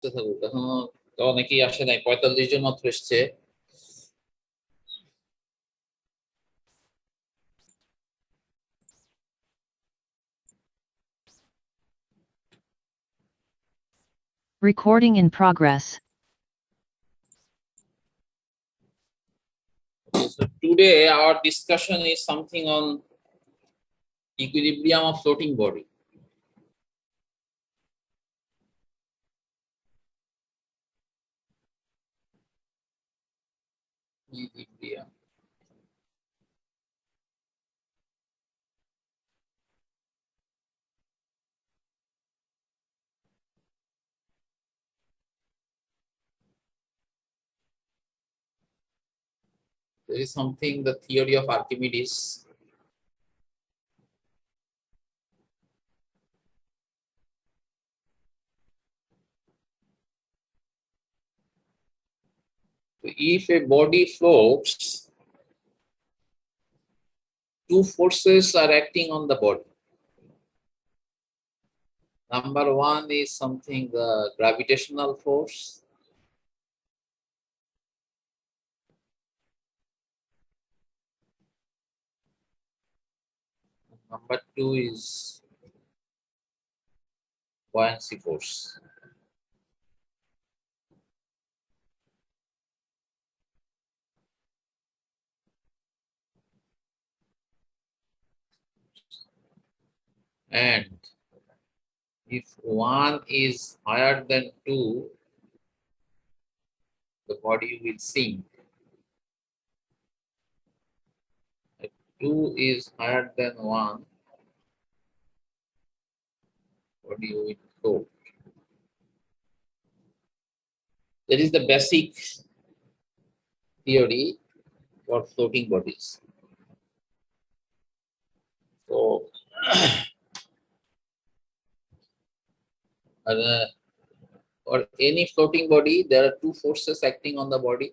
আসতে থাকুক, এখনো তো অনেকেই আসে নাই, 45 জন মাত্র এসছে। Recording in progress. So today our discussion is something on equilibrium of floating body. Equilibrium. There is something, the theory of Archimedes. If a body floats, two forces are acting on the body. Number one is something, the gravitational force. Number two is buoyancy force. And if one is higher than two, the body will sink. If two is higher than one, body will float. That is the basic theory for floating bodies. So, for any floating body, there are two forces acting on the body.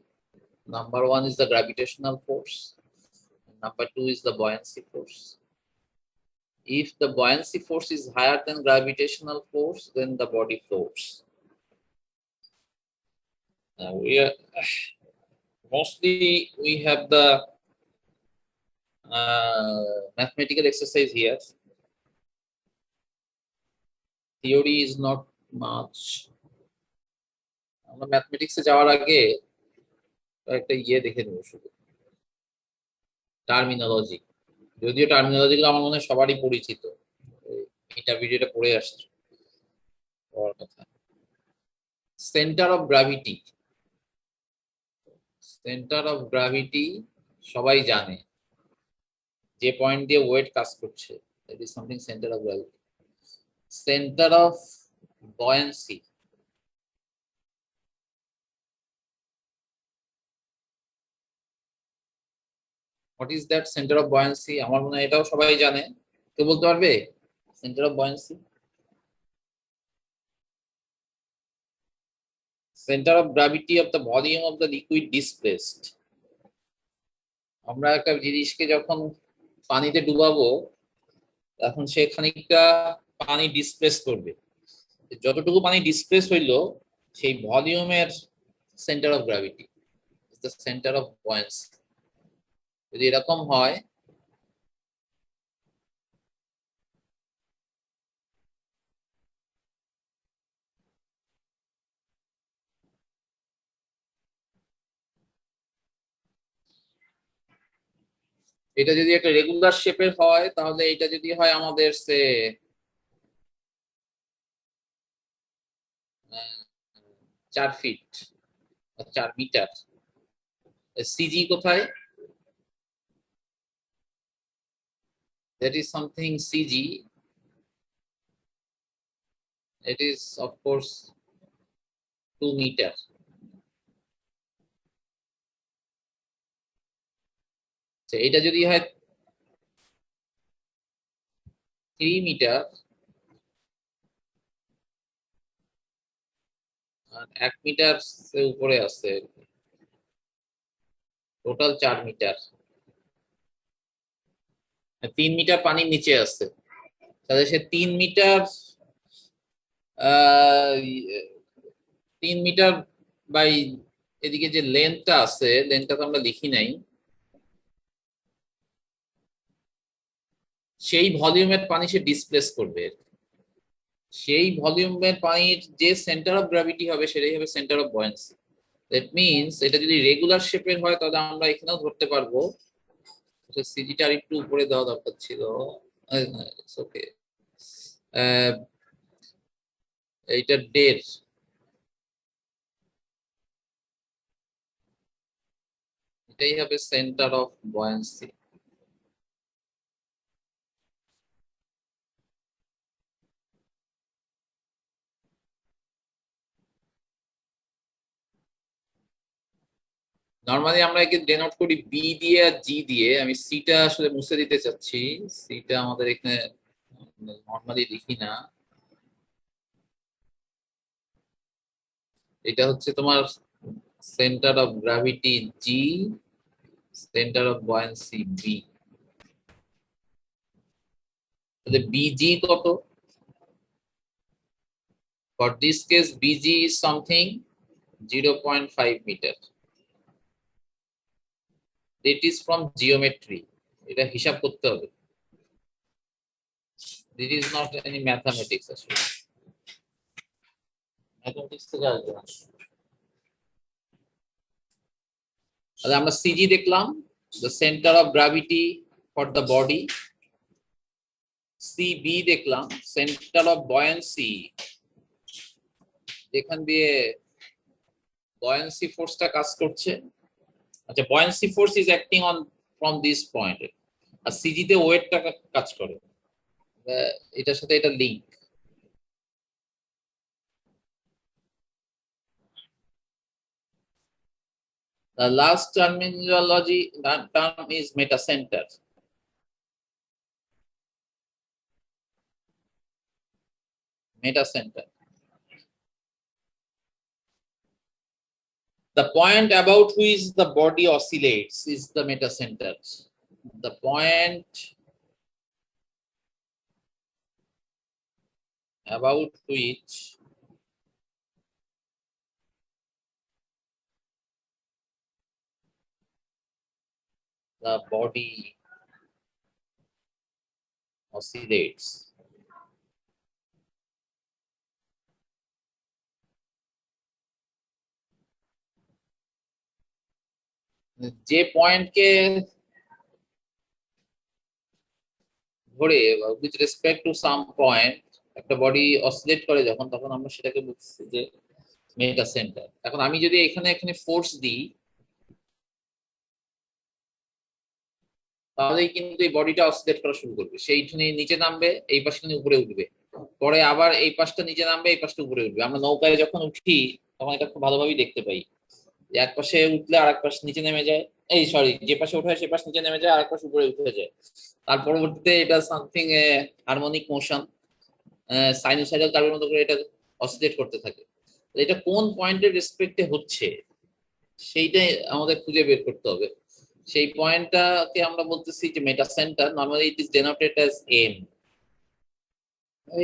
Number one is the gravitational force. Number two is the buoyancy force. If the buoyancy force is higher than gravitational force, then the body floats. Mostly we have the mathematical exercise here. Theory is not much. আমরা ম্যাথমেটিক্সে যাওয়ার আগে একটা দেখে নেব, শুধু terminology. যদিও টার্মিনোলজিগুলো আমার মনে হয় সবারই পরিচিত, ইন্টারভিউটা পড়ে আসছে হওয়ার কথা। Centre of gravity, centre of gravity সবাই জানে, যে পয়েন্ট দিয়ে ওয়েট কাজ করছে, that is something centre of gravity. Centre of buoyancy, what is that centre of buoyancy? আমার মনে হয় এটাও সবাই জানে। কেউ বলতে পারবে centre of buoyancy? Center of gravity of the volume of the liquid displaced. আমরা একটা জিনিসকে যখন পানিতে ডুবাবো, তখন সে খানিকটা পানি ডিসপ্লেস করবে। যতটুকু পানি ডিসপ্লেস হইলো, সেই ভলিউমের centre of gravity is the centre of buoyancy. যদি এরকম হয়, এটা যদি একটা রেগুলার শেপের হয়, তাহলে এটা যদি হয় আমাদের 4 ফিট, 4 মিটার, সিজি কোথায়? That is something CG. It is of course 2 meter. So এটা যদি হয় 3 মিটার আর 1 মিটার উপরে আছে, টোটাল 4 মিটার, 3 মিটার পানির নিচে আছে, তাহলে সে 3 মিটার 3 মিটার বাই এদিকে যে লেন্থটা আছে, লেন্থটা তো আমরা লিখি নাই, সেই ভলিউমের পানি সে ডিসপ্লেস করবে। সেই ভলিউমের পানির যে সেন্টার অফ গ্র্যাভিটি হবে সেটাই হবে centre of buoyancy. That means এটা যদি রেগুলার শেপের হয় তাহলে আমরা এখানেও ধরতে পারবো, সিজিটা আর একটু উপরে দেওয়া দরকার ছিল। ওকে, এইটা 1.5, এটাই হবে সেন্টার অফ বয়েন্সি। নরমালি আমরা একে ডেনোট করি বি দিয়ে আর জি দিয়ে। আমি সিটা আসলে মুছে দিতে চাচ্ছি, সিটা আমাদের এখানে নরমালি লিখি না। এটা হচ্ছে তোমার centre of gravity G, centre of buoyancy B. তাহলে বিজি কত? For this case BG is something 0.5 metre. It is from geometry, এটা হিসাব করতে হবে। This is not any mathematics, আসলে ম্যাথামেটিক্স থেকে আসবে না। তাহলে আমরা সিজি দেখলাম, the centre of gravity for the body. CB দেখলাম, সেন্টার অফ বয়েন্সি, যেখান দিয়ে বয়েন্সি ফোর্সটা কাজ করছে। আচ্ছা, buoyancy force is acting on from this point. R CG তে ওয়েটটা কাজ করে, এটার সাথে এটা link. The last terminology term is metacenter. Metacenter. The point about which the body oscillates is the metacenter. The point about which the body oscillates যে পয়েন্টকে ধরে with respect to some point একটা বডি অসিলেট করে যখন, তখন আমরা সেটাকে বলছি যে মেটা সেন্টার। এখন আমি যদি এখানে এখানে ফোর্স দিই, তাহলেই কিন্তু এই বডিটা অসিলেট করা শুরু করবে। সেইখানে নিচে নামবে, এই পাশে উপরে উঠবে, পরে আবার এই পাশটা নিচে নামবে, এই পাশটা উপরে উঠবে। আমরা নৌকায় যখন উঠি তখন এটা খুব ভালোভাবেই দেখতে পাই, যে এক পাশে উঠলে আরেক পাশ নিচে নেমে যায়, এই সরি, যে পাশে ওঠে সে পাশ নিচে নেমে যায়, আরেক পাশ উপরে উঠে যায়। তার পরবর্তীতে এটা সামথিং হারমোনিক মোশন, সাইনোসয়েডাল কার্ভের মতো করে এটা অসিলেট করতে থাকে। এটা কোন পয়েন্টের রেসপেক্টে হচ্ছে সেইটাই আমাদের খুঁজে বের করতে হবে। সেই পয়েন্টটাকে আমরা বলতেছি যে metacentre. Normally it is denoted as M.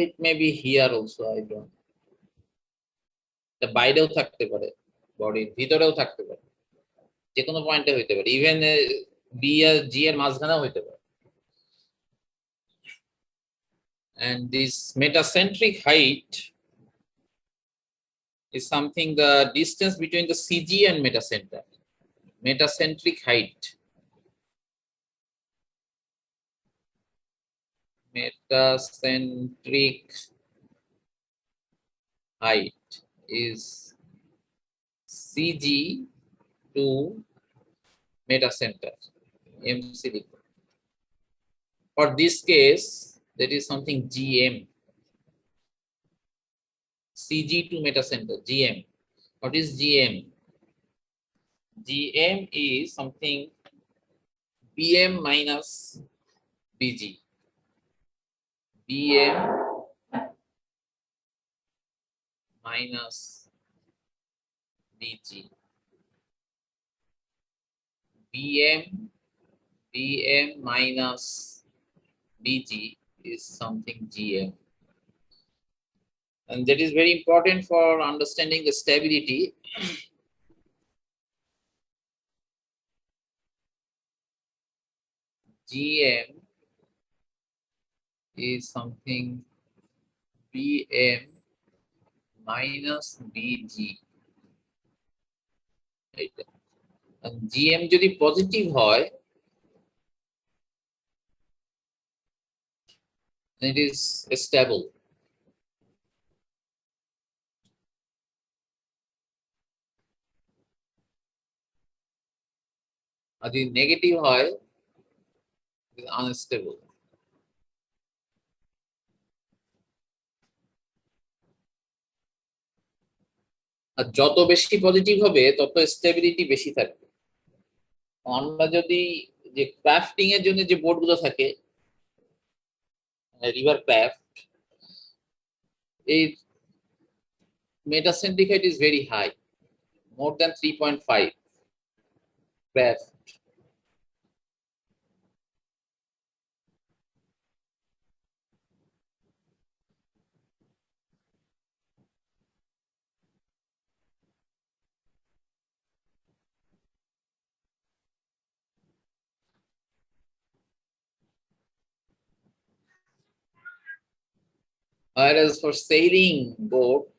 It may be here also, I don't. এটা বাইরেও থাকতে পারে, বডির ভিতরেও থাকতে পারে, যে কোনো পয়েন্টে হইতে পারে, ইভেন বি আর জি এর মাঝখানেও হইতে পারে। And this metacentric height is something the distance between the CG and metacenter. Metacentric height. Metacentric height is CG to metacenter, MC. For this case, that is something GM. CG to metacenter, GM. What is GM? GM is something BM minus BG. BM minus BG. BM minus BG is something GM. and that is very important for understanding the stability. GM is something BM minus BG. And GM যদি positive হয়, then it is stable. আর যদি negative হয়, it is unstable. আর যত বেশি positive হবে তত stability বেশি থাকবে। আমরা যদি যে ক্রাফটিং এর জন্য যে বোর্ডগুলো থাকে, রিভার ক্রাফট, এই metacentric height is very high, more than 3.5 craft. Whereas for sailing boat,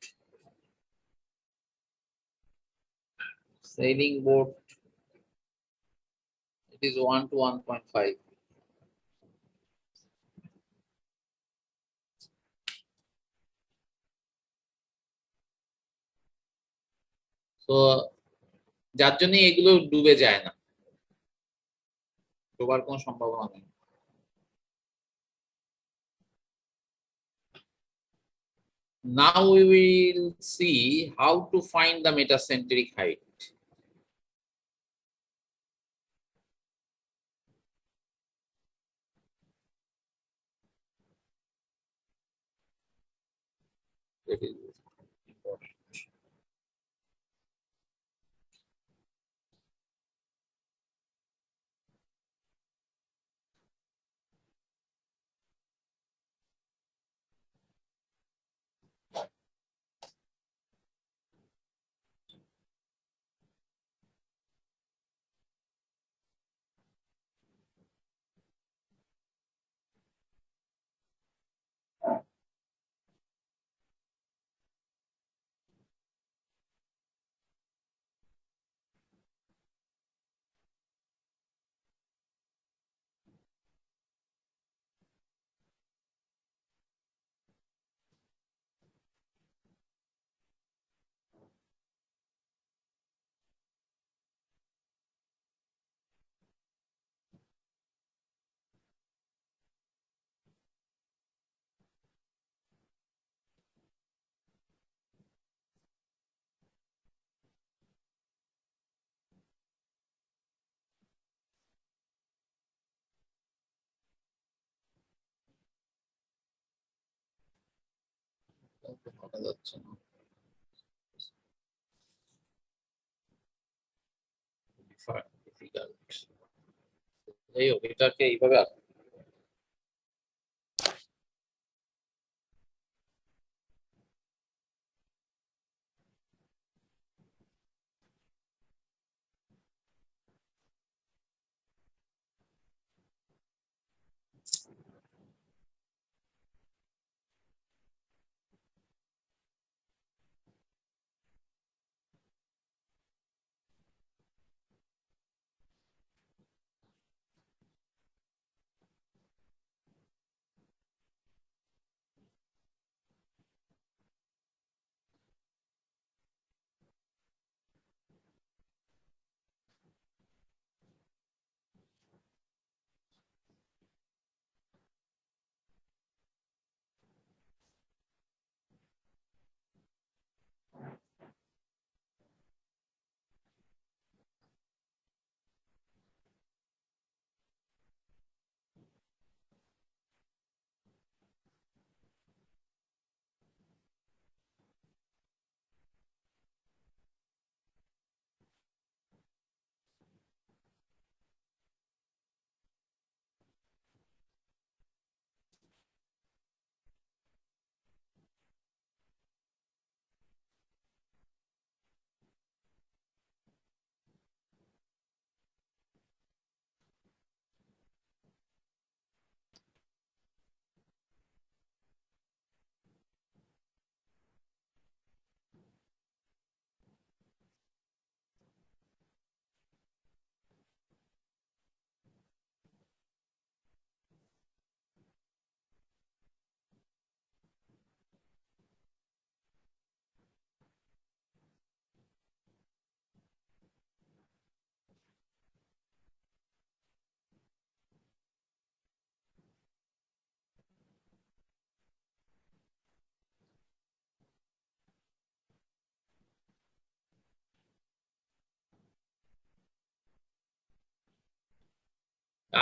it is 1 to 1.5. So যার জন্য এগুলো ডুবে যায় না, ডোবার কোনো সম্ভাবনা নেই। Now we will see how to find the metacentric height. That is important. ভাবা যাচ্ছে না। Difficult. যাই হোক, এটাকে এইভাবে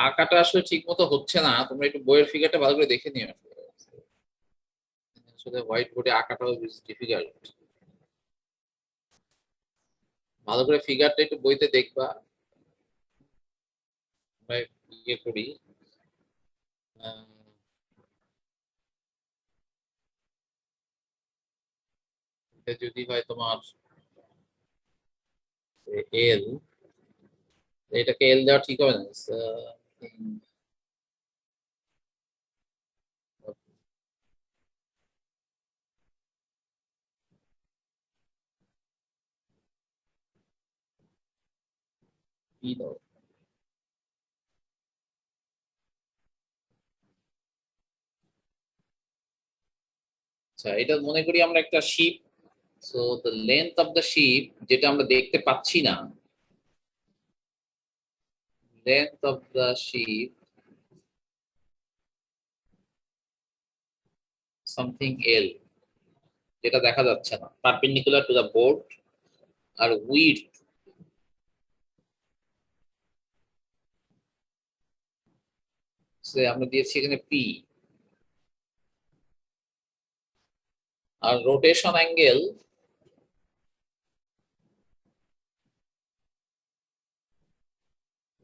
আঁকাটা আসলে ঠিক মতো হচ্ছে না, তোমরা একটু বইয়ের ফিগারটা ভালো করে দেখে নিও। আসলে হোয়াইট বোর্ডে আঁকাটাও ডিফিকাল্ট। ভালো করে ফিগারটা একটু বইতে দেখবা। আমরা ইয়ে করি, আহ, এটা যদি হয় তোমার এল, এটাকে এল দেওয়া ঠিক হবে না। কি দাও? আচ্ছা, এটা মনে করি আমরা একটা ship. So the length of the ship, যেটা আমরা দেখতে পাচ্ছি না, length of the ship something L, যেটা দেখা যাচ্ছে না, পারপেন্ডিকুলার টু দ্য বোর্ড। আর উইডথ আমরা দিয়েছি এখানে পি। আর rotation angle,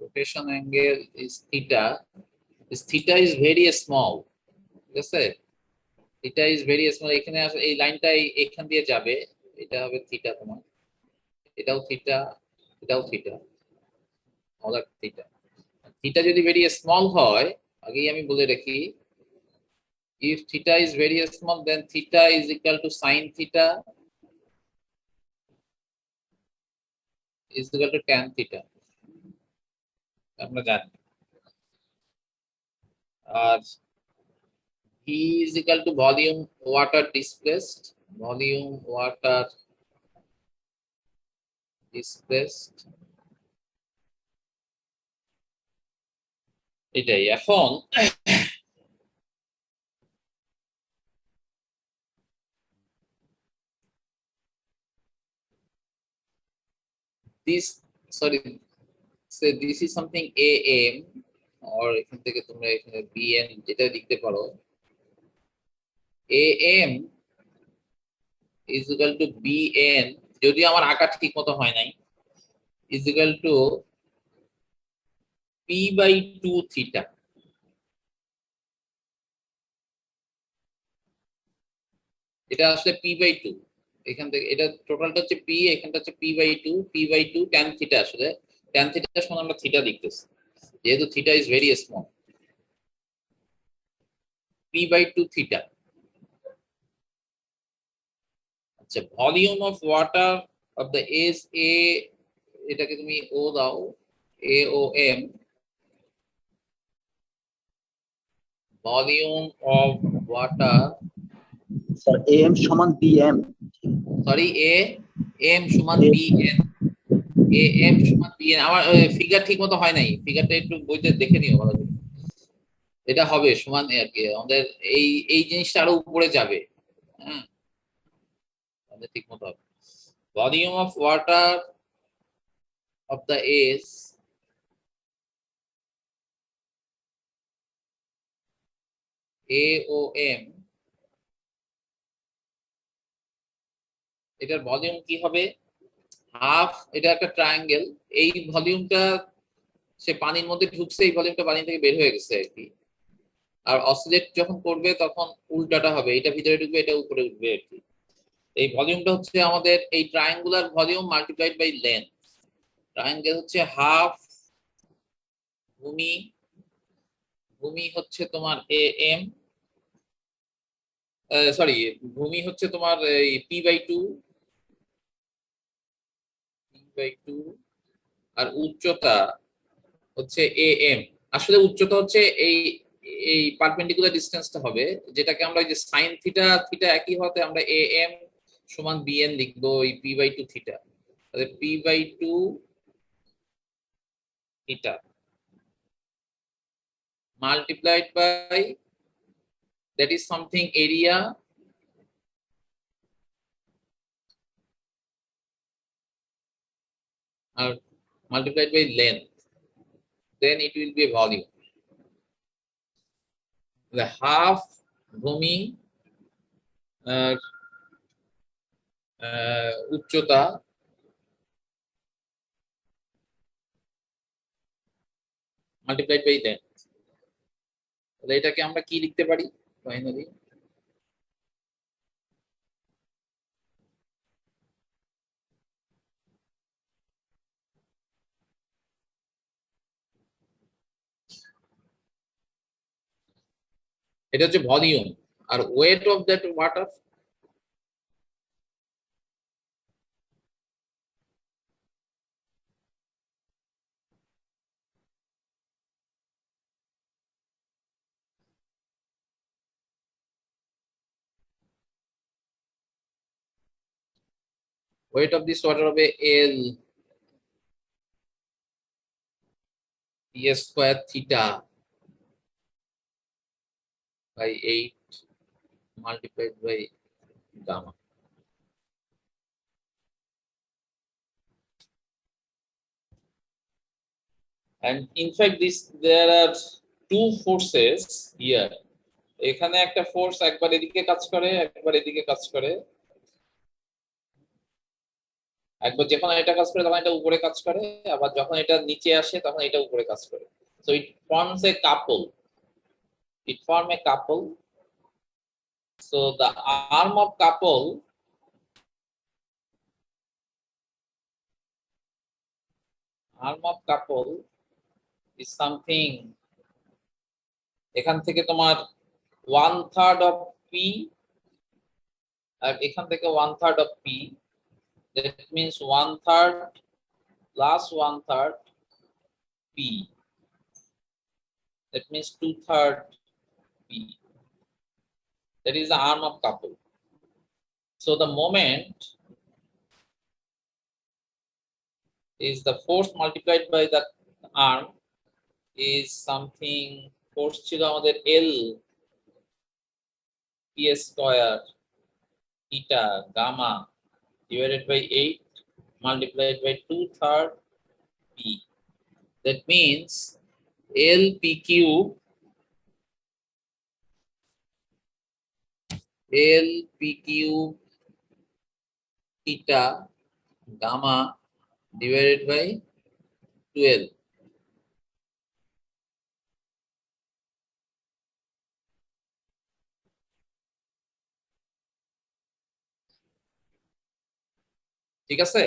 rotation angle is theta. This theta is very small. ঠিক আছে, থিটা ইজ ভেরি স্মল। এখানে এই লাইনটাই এখান দিয়ে যাবে, এটা হবে থিটা তোমার, এটাও থিটা, এটাও থিটা, অল আর থিটা। থিটা যদি ভেরি স্মল হয়, আগেই আমি বলে রাখি, if theta is very small then theta is equal to sin theta is equal to tan theta, আমরা জানি। আর V is equal to volume water displaced, volume water displaced, এটাই। এখন this, sorry, say this is something AM, or এখান থেকে তোমরা এখানে BN যেটা লিখতে পারো, AM is equal to BN, যদিও আমার আঁকা ঠিক মতো হয় নাই, is equal to P/2 theta। এটা আসলে P/2, এখান থেকে এটা টোটালটা হচ্ছে P, এখানটা হচ্ছে P/2, P/2 tan থিটা। আসলে tan থিটা সমান আমরা থিটা লিখতেছি, যেহেতু theta is very small, P/2 theta. আচ্ছা, volume of water of the S A, এটাকে তুমি ও দাও, A O M, volume of water, sir M সমান বিএম। সরি, এ এম সমান বি এন, এ এম সমান বি এন। আমার figure ঠিক মতো হয় নাই, ফিগারটা একটু বইতে দেখে নিও ভালো করে। এটা হবে সমান আর কি আমাদের, এই এই জিনিসটা আরো উপরে যাবে। হ্যাঁ, আমাদের ঠিক মতো হবে। Volume of water of the S A O M, এটার ভলিউম কি হবে? হাফ, এটা একটা ট্রায়াঙ্গেল, এই ভলিউমটা সে পানির মধ্যে ঢুকছে, এই ভলিউমটা পানি থেকে বের হয়ে গেছে আর কি। আর অসিলেট যখন করবে তখন উল্টাটা হবে, এটা ভিতরে ঢুকবে, এটা উপরে উঠবে আর কি। এই ভলিউমটা হচ্ছে আমাদের এই triangular volume multiplied by length. Triangle হচ্ছে হাফ, ভূমি, ভূমি হচ্ছে তোমার এ এম, সরি, ভূমি হচ্ছে তোমার এই P/2, P/2, আর উচ্চতা হচ্ছে এ এম। আসলে উচ্চতা হচ্ছে এই এই পারপেন্ডিকুলার ডিসটেন্সটা হবে, যেটাকে আমরা ওই যে সাইন থিটা, থিটা একই হতে আমরা এ এম সমান বিএন লিখবো, ওই P/2 থিটা। তাহলে P/2 theta multiplied by, that is something area, আর multiplied by length, then it will be a volume. The half ভূমি উচ্চতা multiplied by that. তাহলে এটাকে আমরা কি লিখতে পারি ফাইনালি? এটা হচ্ছে ভলিউম, আর weight of that water weight of this water হবে L P square theta by 8 multiplied by gamma. And in fact there are two forces here. এখানে একটা ফোর্স একবার এদিকে কাজ করে, একবার এদিকে কাজ করে। একবার যখন এটা কাজ করে তখন এটা উপরে কাজ করে, আবার যখন এটা নিচে আসে তখন এটা উপরে কাজ করে। So it forms a couple. It form a couple. So the arm of couple is something, এখান থেকে তোমার 1/3 of P আর এখান থেকে 1/3 of P, that means 1/3 plus 1/3 P, that means 2/3 P. That is the arm of couple. So the moment is the force multiplied by the arm is something, force ছিল আমাদের L P square theta gamma divided by 8 multiplied by 2/3 P. That means L P cube theta gamma divided by 12. ঠিক আছে?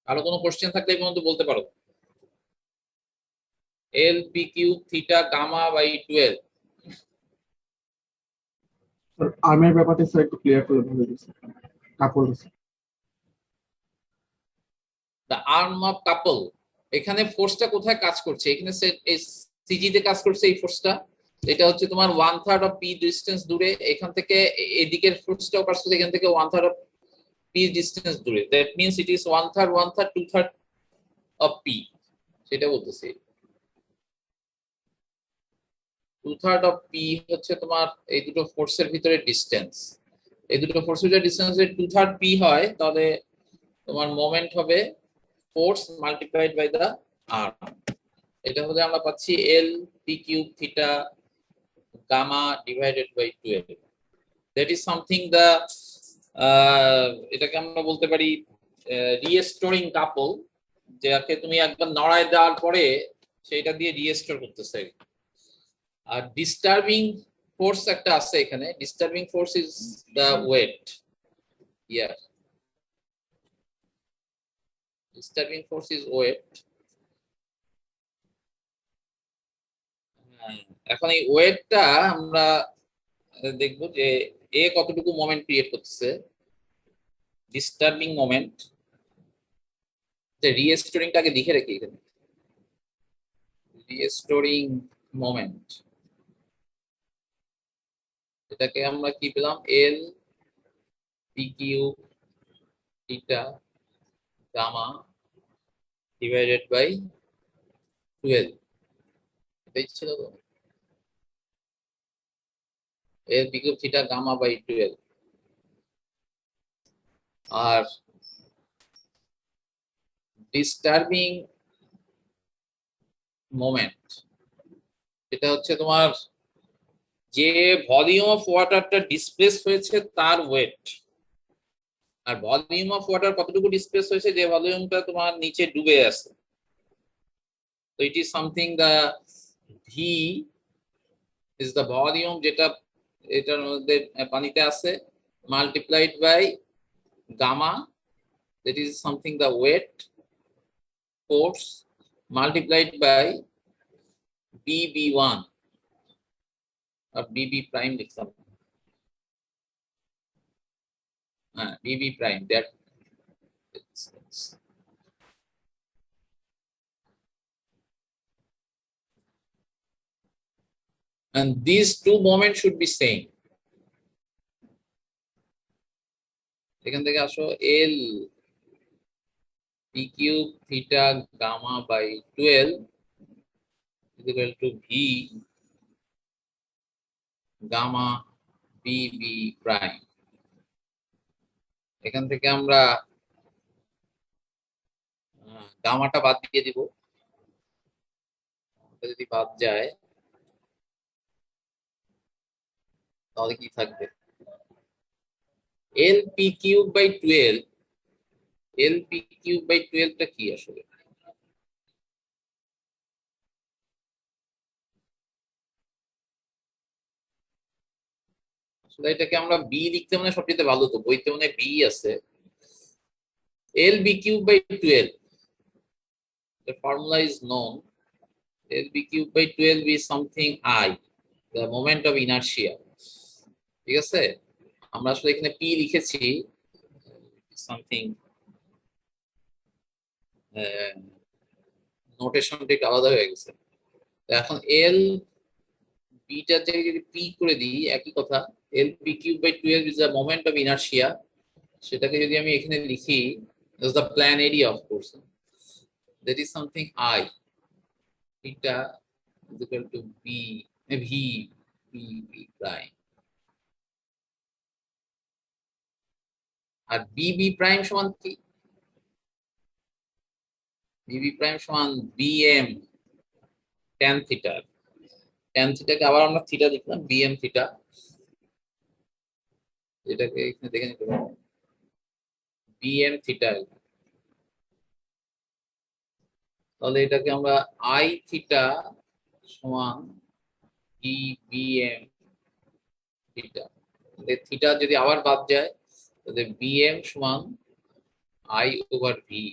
আরো কোনো question থাকলে এই পর্যন্ত বলতে পারো। L P cube theta gamma by 12. আর্মের ব্যাপারটা স্যার একটু ক্লিয়ার করে বলে দিচ্ছি। কাপড় The arm of couple, এখানে ফোর্সটা কোথায় কাজ করছে? এখানে সিজি তে কাজ করছে এই ফোর্সটা। এটা হচ্ছে তোমার 1/3 of P ডিসটেন্স দূরে, এখান থেকে এদিকের ফোর্সটাও কাজ করছে এখান থেকে 1/3 of P ডিসটেন্স দূরে। That means it is 1/3 1/3 2/3 of P, সেটা বলতেছি। 2/3 of P হচ্ছে তোমার এই দুটো ফোর্সের ভিতরে ডিসটেন্স। এই দুটো ফোর্সের ভিতরে ডিসটেন্স যদি 2/3 P হয় তাহলে তোমার মোমেন্ট হবে force multiplied by the arm. এটা হলে আমরা পাচ্ছি L P cube theta gamma divided by 12. That is something the এটাকে আমরা বলতে পারি রিস্টোরিং কাপল, যাকে তুমি একবার নড়ায় দেওয়ার পরে সেটা দিয়ে রিস্টোর করতেছে। আর ডিস্টার্বিং ফোর্স একটা আছে এখানে, disturbing force is the weight. ইয়ার disturbing force is weight. এখন এই ওয়েটটা আমরা দেখব যে এ কতটুকু মোমেন্ট ক্রিয়েট করতেছে। ডিস্টার্বিং মোমেন্ট, যে রিস্টোরিংটাকে লিখে রাখি এখানে, রিস্টোরিং মোমেন্ট, এটাকে আমরা কি পেলাম? L P cube theta gamma divided by 12. এটাই ছিল তো, L P cube theta gamma by 12। আর ডিস্টার্বিং মোমেন্ট, এটা হচ্ছে তোমার যে ভলিউম অফ ওয়াটারটা ডিসপ্লেস হয়েছে তার ওয়েট। আর ভলিউম অফ ওয়াটার কতটুকু ডিসপ্লেস হয়েছে, যে ভলিউমটা তোমার নিচে ডুবে আছে। তো it is something the V is the volume যেটা এটার মধ্যে পানিতে আছে, multiplied by gamma, that is something the weight force multiplied by bb1 or bb prime লিখলাম, bb prime that and these two moments should be same. এখান থেকে আসো l p cube theta gamma by 12 is equal to v gamma bb prime. এখান থেকে আমরা গামাটা বাদ দিয়ে দিব, যদি বাদ যায় তাহলে কি থাকবে, lp cube by 12, lp cube by 12 টা কি আসলে, আসলে এটাকে আমরা বি লিখতে মানে সবচেয়ে ভালো, তো বইতে মানে বি আছে, lb cube by 12, the formula is known, lb cube by 12 is something I, the moment of inertia, ঠিক আছে। আমরা আসলে এখানে p লিখেছি সামথিং, নোটেশনটা একটু আলাদা হয়ে গেছে। এখন এল বিটার জায়গায় যদি পি করে দিই একই কথা, L P cube by 12 is the moment of inertia, সেটাকে যদি আমি এখানে লিখি that's the plan area of course, that is something I, theta is equal to b v b b prime, R bb prime সমান কি, bb prime সমান bm tan theta, tan theta কে আবার আমরা থিটা লিখলাম bm theta, এটাকে এখানে দেখে নিতে পারবো bm theta, তাহলে এটাকে আমরা আই থিটা সমান ই বিএম থিটা, থিটা যদি আবার বাদ যায় তাহলে বিএম সমান I over V,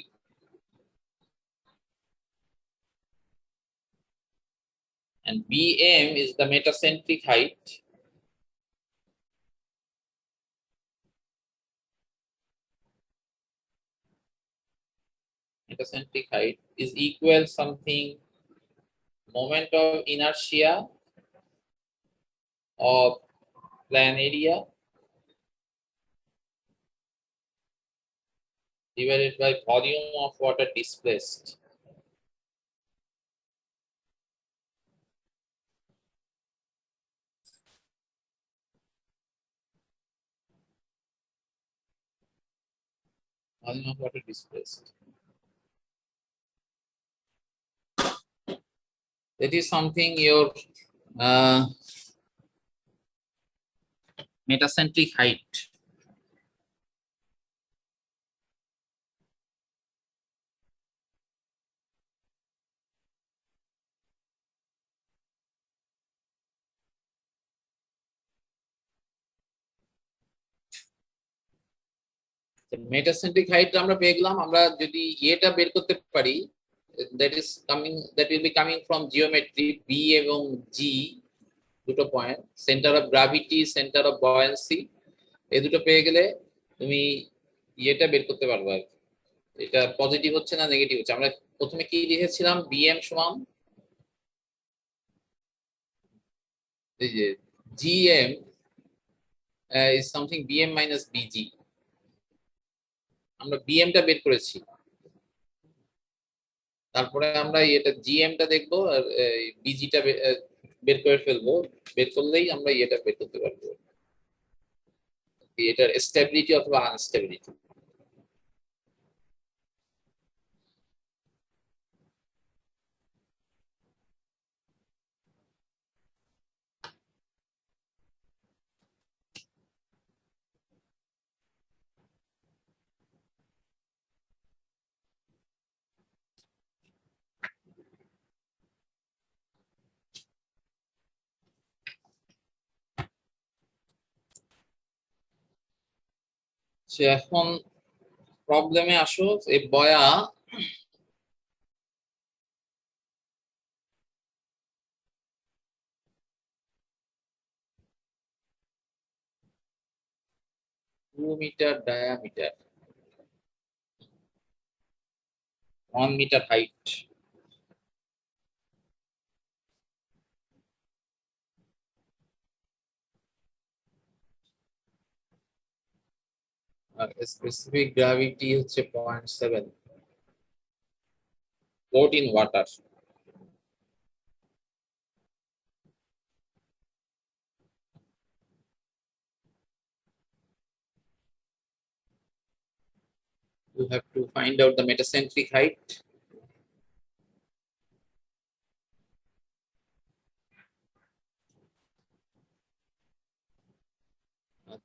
and bm is the metacentric height, metacentric height is equal something moment of inertia of plan area divided by volume of water displaced. Volume of water displaced. That is something your metacentric height. Metacentric height আমরা পেয়ে গেলাম। আমরা যদি এটা বের করতে পারি, that will be coming from geometry, b এবং g দুটো point, centre of gravity, centre of buoyancy, এই দুটো পেয়ে গেলে তুমি এটা বের করতে পারবে আর এটা পজিটিভ হচ্ছে না নেগেটিভ হচ্ছে। আমরা প্রথমে কি লিখেছিলাম, bm সমান এই যে gm is something bm minus bg, আমরা bm টা বের করেছি, তারপরে আমরা এটা জিএম টা দেখবো আর বিজি টা বের করে ফেলবো, বের করলেই আমরা এটা বের করতে পারবো, এটার স্টেবিলিটি অথবা আনস্টেবিলিটি। সে এখন প্রবলেমে আসো, এই buoy two metre diameter, 1 metre height. আর স্পেসিফিক গ্র্যাভিটি হচ্ছে 0.7, float in water. You have to find out the metacentric height.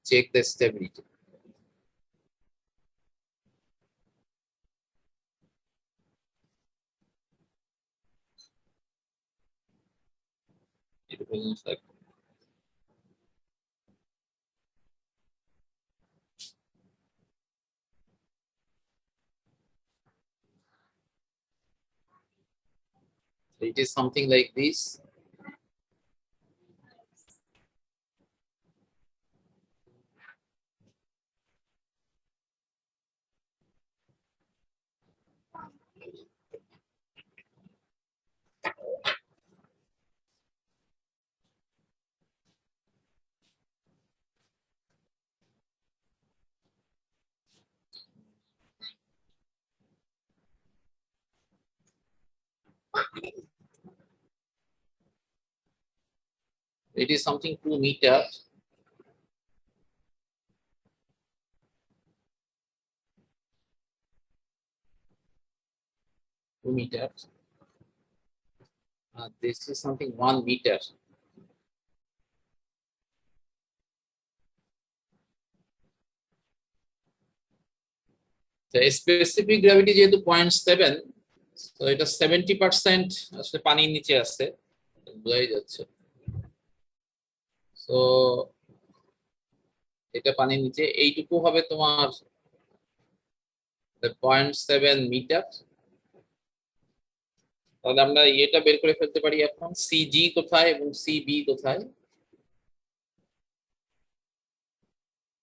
Check the stability. It will like it is something like this. It is something 2 meter. This is something 1 meter. The specific gravity যেহেতু 0.7, so এটা 70% আসলে পানির নিচে আছে, বোঝাই যাচ্ছে। So এটা পানির নিচে, এইটুকু হবে তোমার 0.7 মিটার। তাহলে আমরা এটা বের করে ফেলতে পারি এখন, সিজি কোথায় এবং সিবি কোথায়।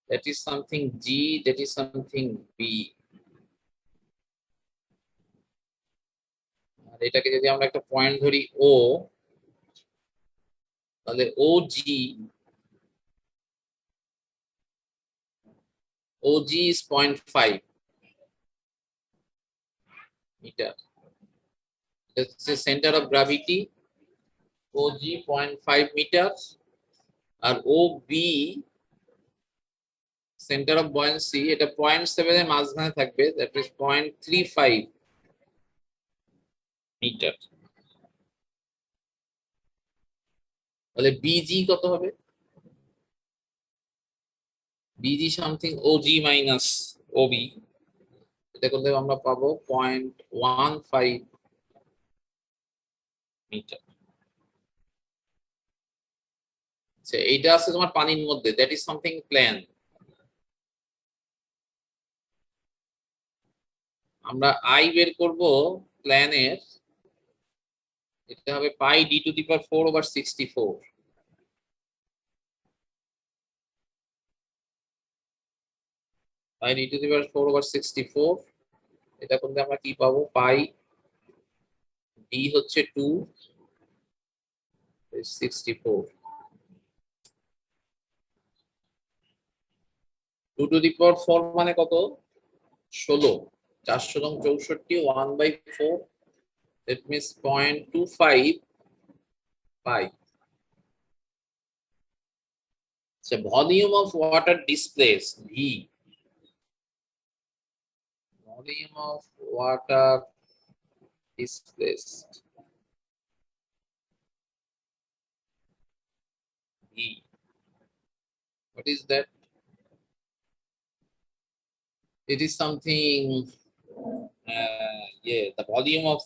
That is something G, that is something B. আর এটাকে যদি আমরা একটা পয়েন্ট ধরি O, তাহলে OG is 0.5 meter. That's the center of gravity. OG 0.5 meters. R OB center of buoyancy, এটা 0.7 এর মাঝখানে থাকবে, that is 0.35 মিটার। তাহলে BG কত হবে? BG something OG minus OB, এটা করলে আমরা পাবো 0.15 মিটার। আচ্ছা, এইটা আছে তোমার পানির মধ্যে, that is something প্ল্যান। আমরা I বের করব প্ল্যানের, এটা হবে পাই d⁴/64। পাই d⁴/64, এটা করলে আমরা কি পাবো? পাই d হচ্ছে 2, 64, 2⁴ মানে কত? 16, 464, 1/4, that means 0.25 pi. So volume of water displaced, V. Volume of water displaced, V. What is that? It is something, the volume of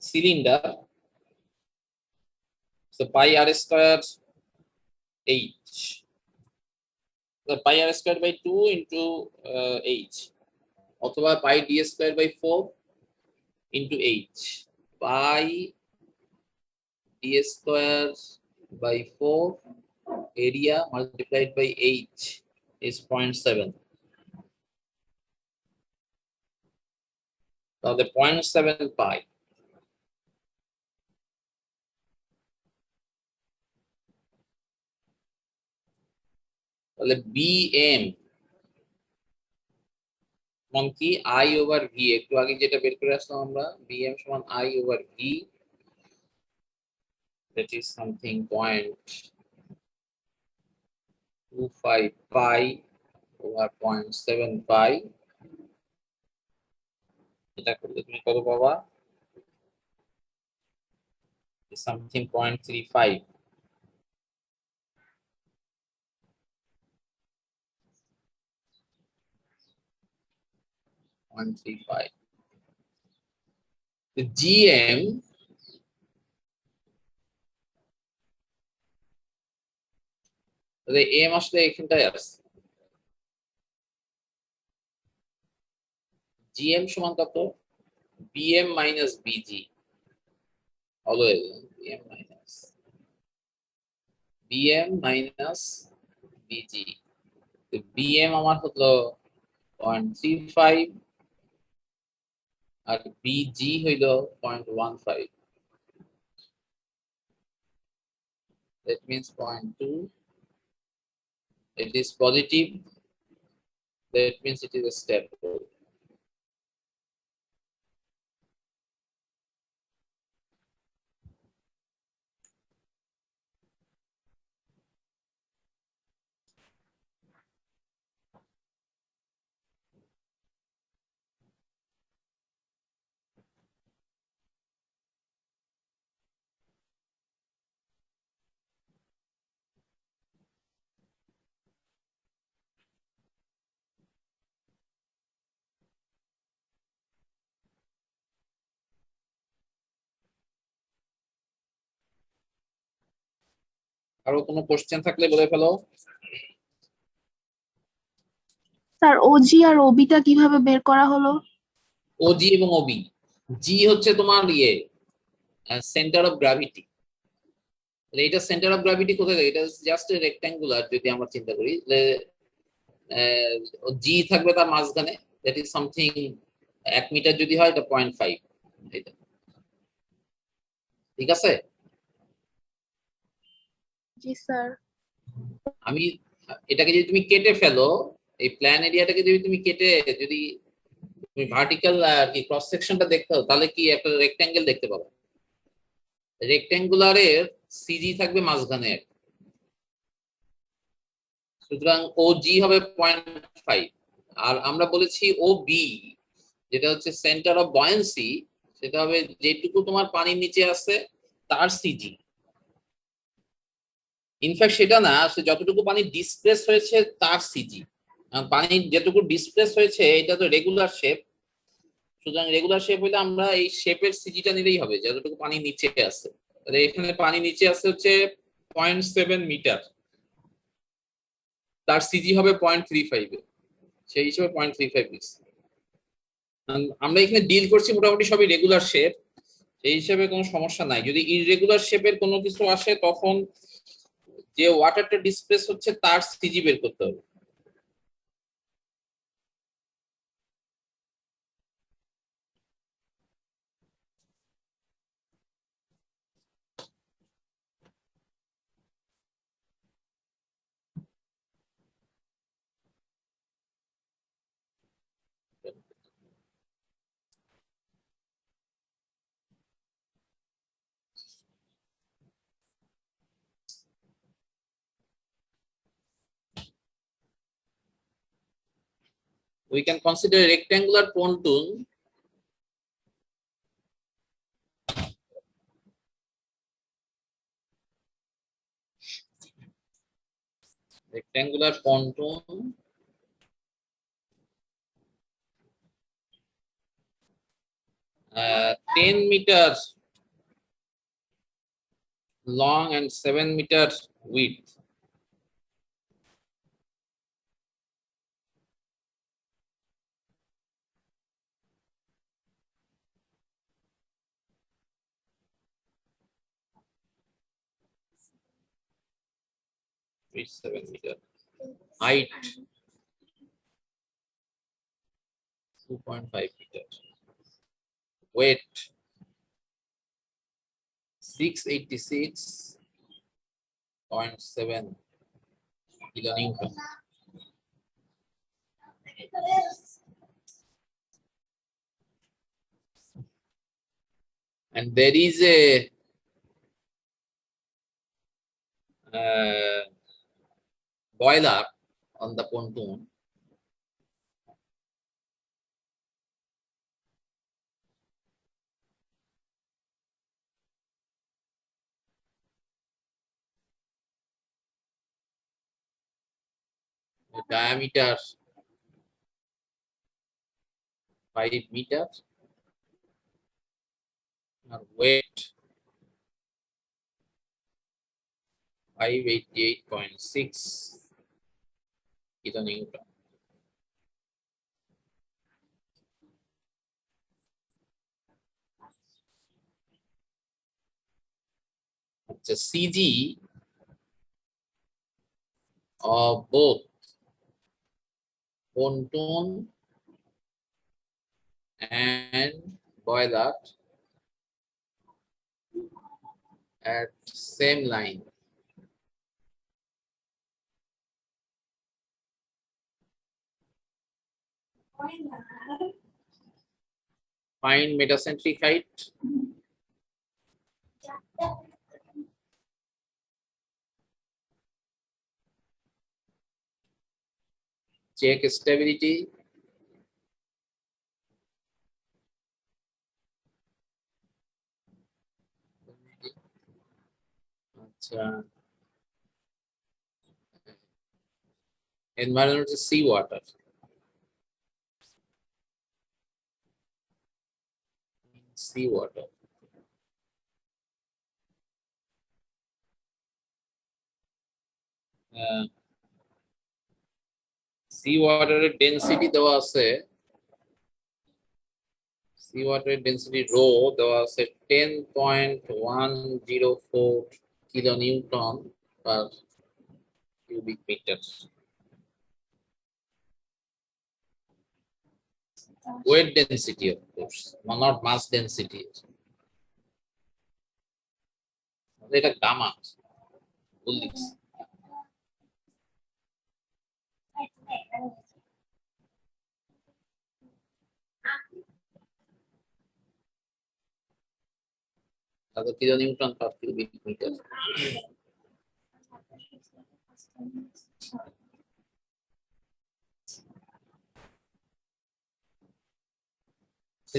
cylinder. So pi r square H. the pi r square by 2 into h অথবা pi d square by 4 into h. Pi d square by 4 area multiplied by h is 0.7. Now the 0.7 pi. তাহলে bm সমান কি i over v, একটু আগে যেটা বের করে আসলাম আমরা, bm সমান i over v, that is something 0.25 pi over 0.7 pi. এটা করলে তুমি কত পাবা? Something 0.35. The GM the M আসলে এখানটায় আছে, GM সমান কত? BM minus BG, always BM minus BG. The BM আমার হলো 0.35 আর BG হইল 0.15. That means 0.2. It is positive. That means it is a stable. আরো কোনো কোশ্চেন থাকলে বলে ফেলো। স্যার ওজি আর ওবিটা কিভাবে বের করা হলো? ওজি এবং ওবি, জি হচ্ছে তোমার সেন্টার অফ গ্র্যাভিটি। এটা সেন্টার অফ গ্র্যাভিটি কোথায় থাকে? এটা জাস্ট রেক্ট্যাঙ্গুলার, যদি আমরা চিন্তা করি জি থাকবে তার মাঝখানে, দ্যাট ইজ সামথিং 1 মিটার যদি হয় এটা 0.5, এটা ঠিক আছে। জি স্যার। আমি এটাকে যদি তুমি কেটে ফেলো, এই প্ল্যান এরিয়াটাকে যদি তুমি কেটে যদি তুমি ভার্টিক্যাল আর কি ক্রস সেকশনটা দেখতে হবে, তাহলে কি একটা রেক্ট্যাঙ্গেল দেখতে পাবে। রেক্ট্যাঙ্গুলারের সিজি থাকবে মাঝখানে, সুতরাং ও জি হবে 0.5। আর আমরা বলেছি ও বি, যেটা হচ্ছে সেন্টার অফ বয়েন্সি, সেটা হবে যেটুকু তোমার পানির নিচে আছে তার সিজি। ইনফ্যাক্ট সেটা না, যতটুকু পানি ডিসপ্লেস হয়েছে তার সিজি। পানি যেটুকু ডিসপ্লেস হয়েছে এটা তো রেগুলার শেপ, সুতরাং রেগুলার শেপ হইলে আমরা এই শেপের সিজিটা নিলেই হবে, যতটুকু পানি নিচে আছে। তাহলে এখানে পানি নিচে আছে হচ্ছে 0.7 মিটার, তার সিজি হবে 0.35, সেই হিসেবে 0.35। আমরা এখানে ডিল করছি মোটামুটি সবই রেগুলার শেপ, সেই হিসেবে কোনো সমস্যা নাই। যদি ইররেগুলার শেপের কোনো কিছু আসে তখন যে ওয়াটারটা ডিসপ্লেস হচ্ছে তার সিজি বের করতে হবে। We can consider a rectangular pontoon pontoon 10 meters long and 7 meters width. 37 meter. Height 2.5 meter. Weight 686.7 kilonewton. And there is a boiler on the pontoon. The diameter 5 meters. And weight 588.6 kilonewton. The CG of both pontoon and boiler at same line. Find metacentric height. Check stability. Environment is seawater. Seawater. Seawater density দেওয়া আছে, seawater density rho দেওয়া আছে 10.104 kilonewton per cubic meter. Weight density, of course, not mass density. এটা gamma বললিস। তাহলে kilonewton per cubic meter.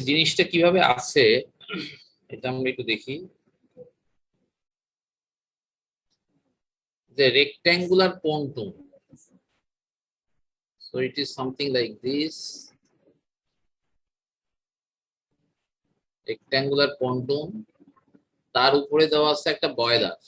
জিনিসটা কিভাবে আছে এটা আমরা একটু দেখি। The rectangular pontoon. So it is something like this. Rectangular pontoon. তার উপরে দেওয়া আছে একটা বয়লার।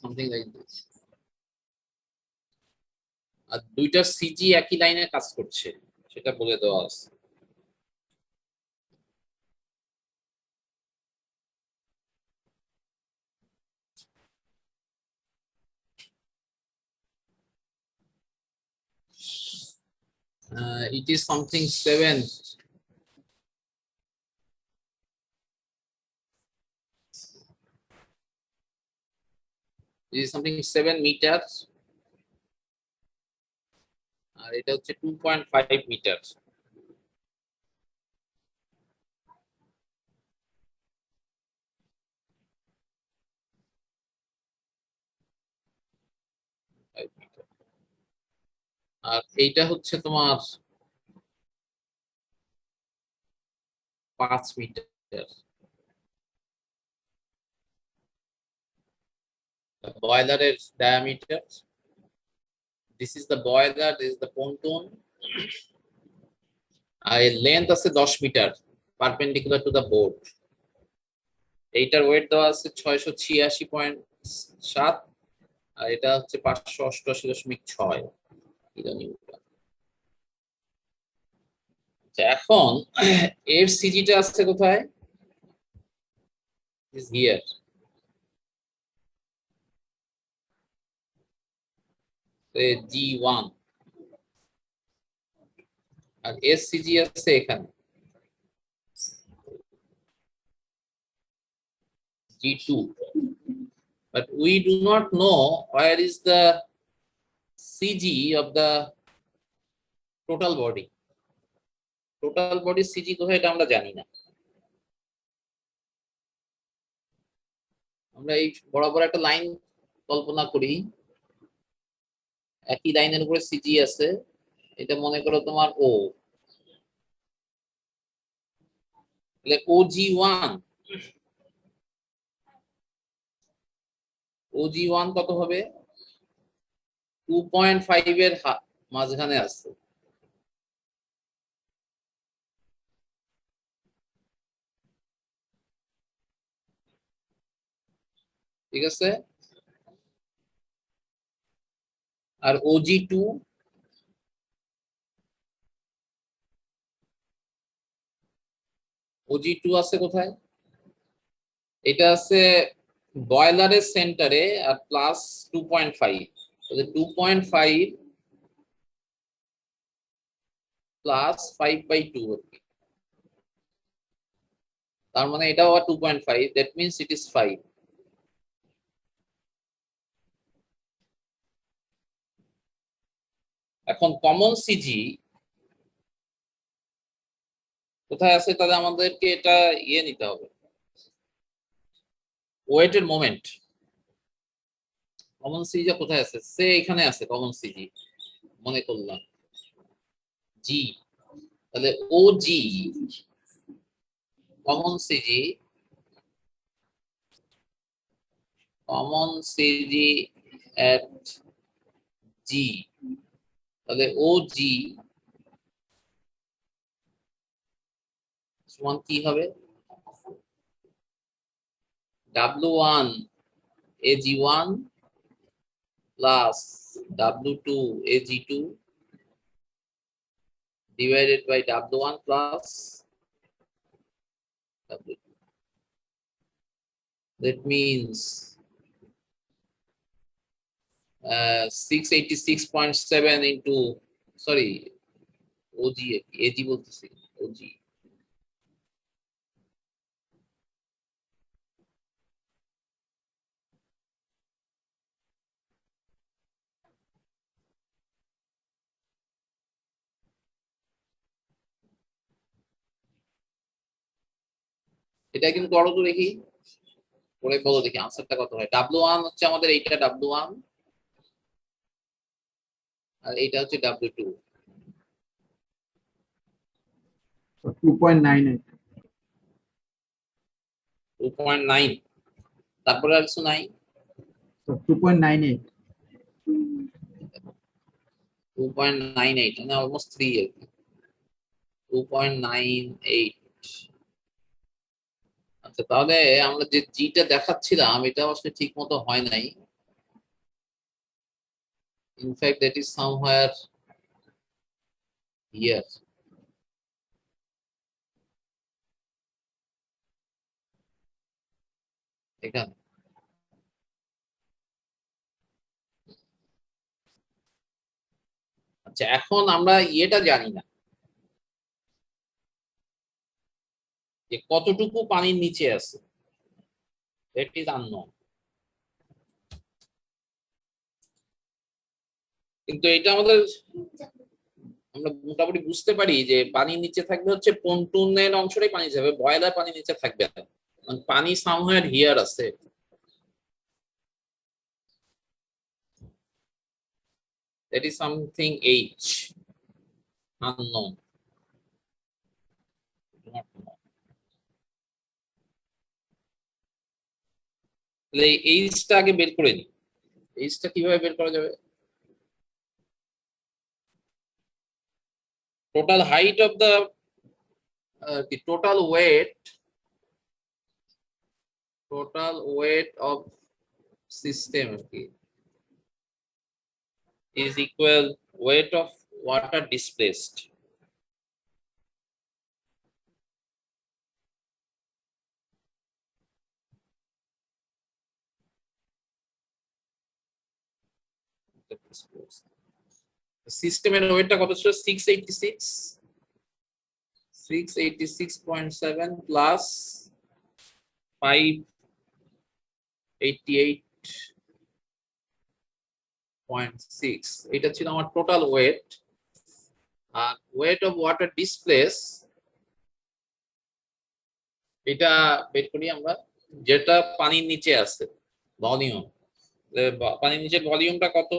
Something like this. আর দুইটার সিজি একই লাইনে কাজ করছে সেটা বলে দেওয়া আছে। It is something 7. It is something 7 meters. আর এটা হচ্ছে 2.5 মিটার। আর এইটা হচ্ছে তোমার 5 মিটার। বয়লারের diameter. This is the boiler, this is the pontoon. আর লেন্থ আছে 10 metre perpendicular to the board. এইটার ওয়েট দেওয়া আছে 686.7 আর এটা হচ্ছে 588.6 কিলোনিউটন। আচ্ছা, এখন এর সিজিটা আছে কোথায়? Is here. G1 আর এর সিজি আছে এখানে G2, but we do not know where is the CG of the total body. Total body CG কোথায় এটা আমরা জানি না। আমরা এই বরাবর একটা লাইন কল্পনা করি, একই লাইনের উপরে সিজি আছে, এটা মনে করো তোমার ও, তাহলে OG1 OG1 কত হবে? 2.5 এর মাঝখানে আছে। ঠিক আছে, আর OG2 আছে কোথায়? এটা আছে বয়লারের সেন্টারে আর প্লাস 2.5, তাহলে 2.5 প্লাস 5/2 আর কি। তার মানে এটাও 2.5, দ্যাট মিনস ইট ইজ 5। এখন কমন সিজি কোথায় আছে? তাহলে আমাদেরকে এটা নিতে হবে, ওয়েটের মোমেন্ট। কমন সিজি কোথায় আছে? সে এখানে আছে কমন সিজি, মনে করলাম জি, তাহলে OG common CG at G, তাহলে OG সমান কি হবে? W1 AG1 plus W2 AG2 divided by W1 plus W2. That means 686.7 into, sorry, OG AG বলতেছি, OG এটা কিন্তু করো তো দেখি, করে বলো দেখি আনসারটা কত হয়। W1 হচ্ছে আমাদের এইটা W1 আর এইটা হচ্ছে W2। 2.98. 2.9, তারপরে আর কিছু নাই। So 2.98. 2.98 মানে অলমোস্ট 3 আর কি। 2.98। আচ্ছা, তাহলে আমরা যে জিটা দেখাচ্ছিলাম এটা আসলে ঠিক মতো হয় নাই। In fact that is somewhere here. এখানে আচ্ছা, এখন আমরা ইয়েটা জানি না যে কতটুকু পানির নিচে আছে, দ্যাট ইজ আননোন। কিন্তু এটা আমরা মোটামুটি বুঝতে পারি যে পানির নিচে থাকবে হচ্ছে পন্টুনের অংশটাই পানি যাবে, বয়লার পানির নিচে থাকবে না, কারণ পানি সামহায়ার হিয়ার আছে। That is something H unknown. Do not know. তাহলে এই এইচটা আগে বের করে নিই। এইচটা কিভাবে বের করা যাবে? Total height of the total weight of system আর কি, is equal weight of water displaced. সিস্টেমের ওয়েটটা কত ছিল? 686.7 প্লাস 588.6, এটা ছিল আমার টোটাল ওয়েট। আর ওয়েট অফ ওয়াটার ডিসপ্লেস, এটা বের করি আমরা, যেটা পানির নিচে আছে ভলিউম। পানির নিচে ভলিউমটা কত?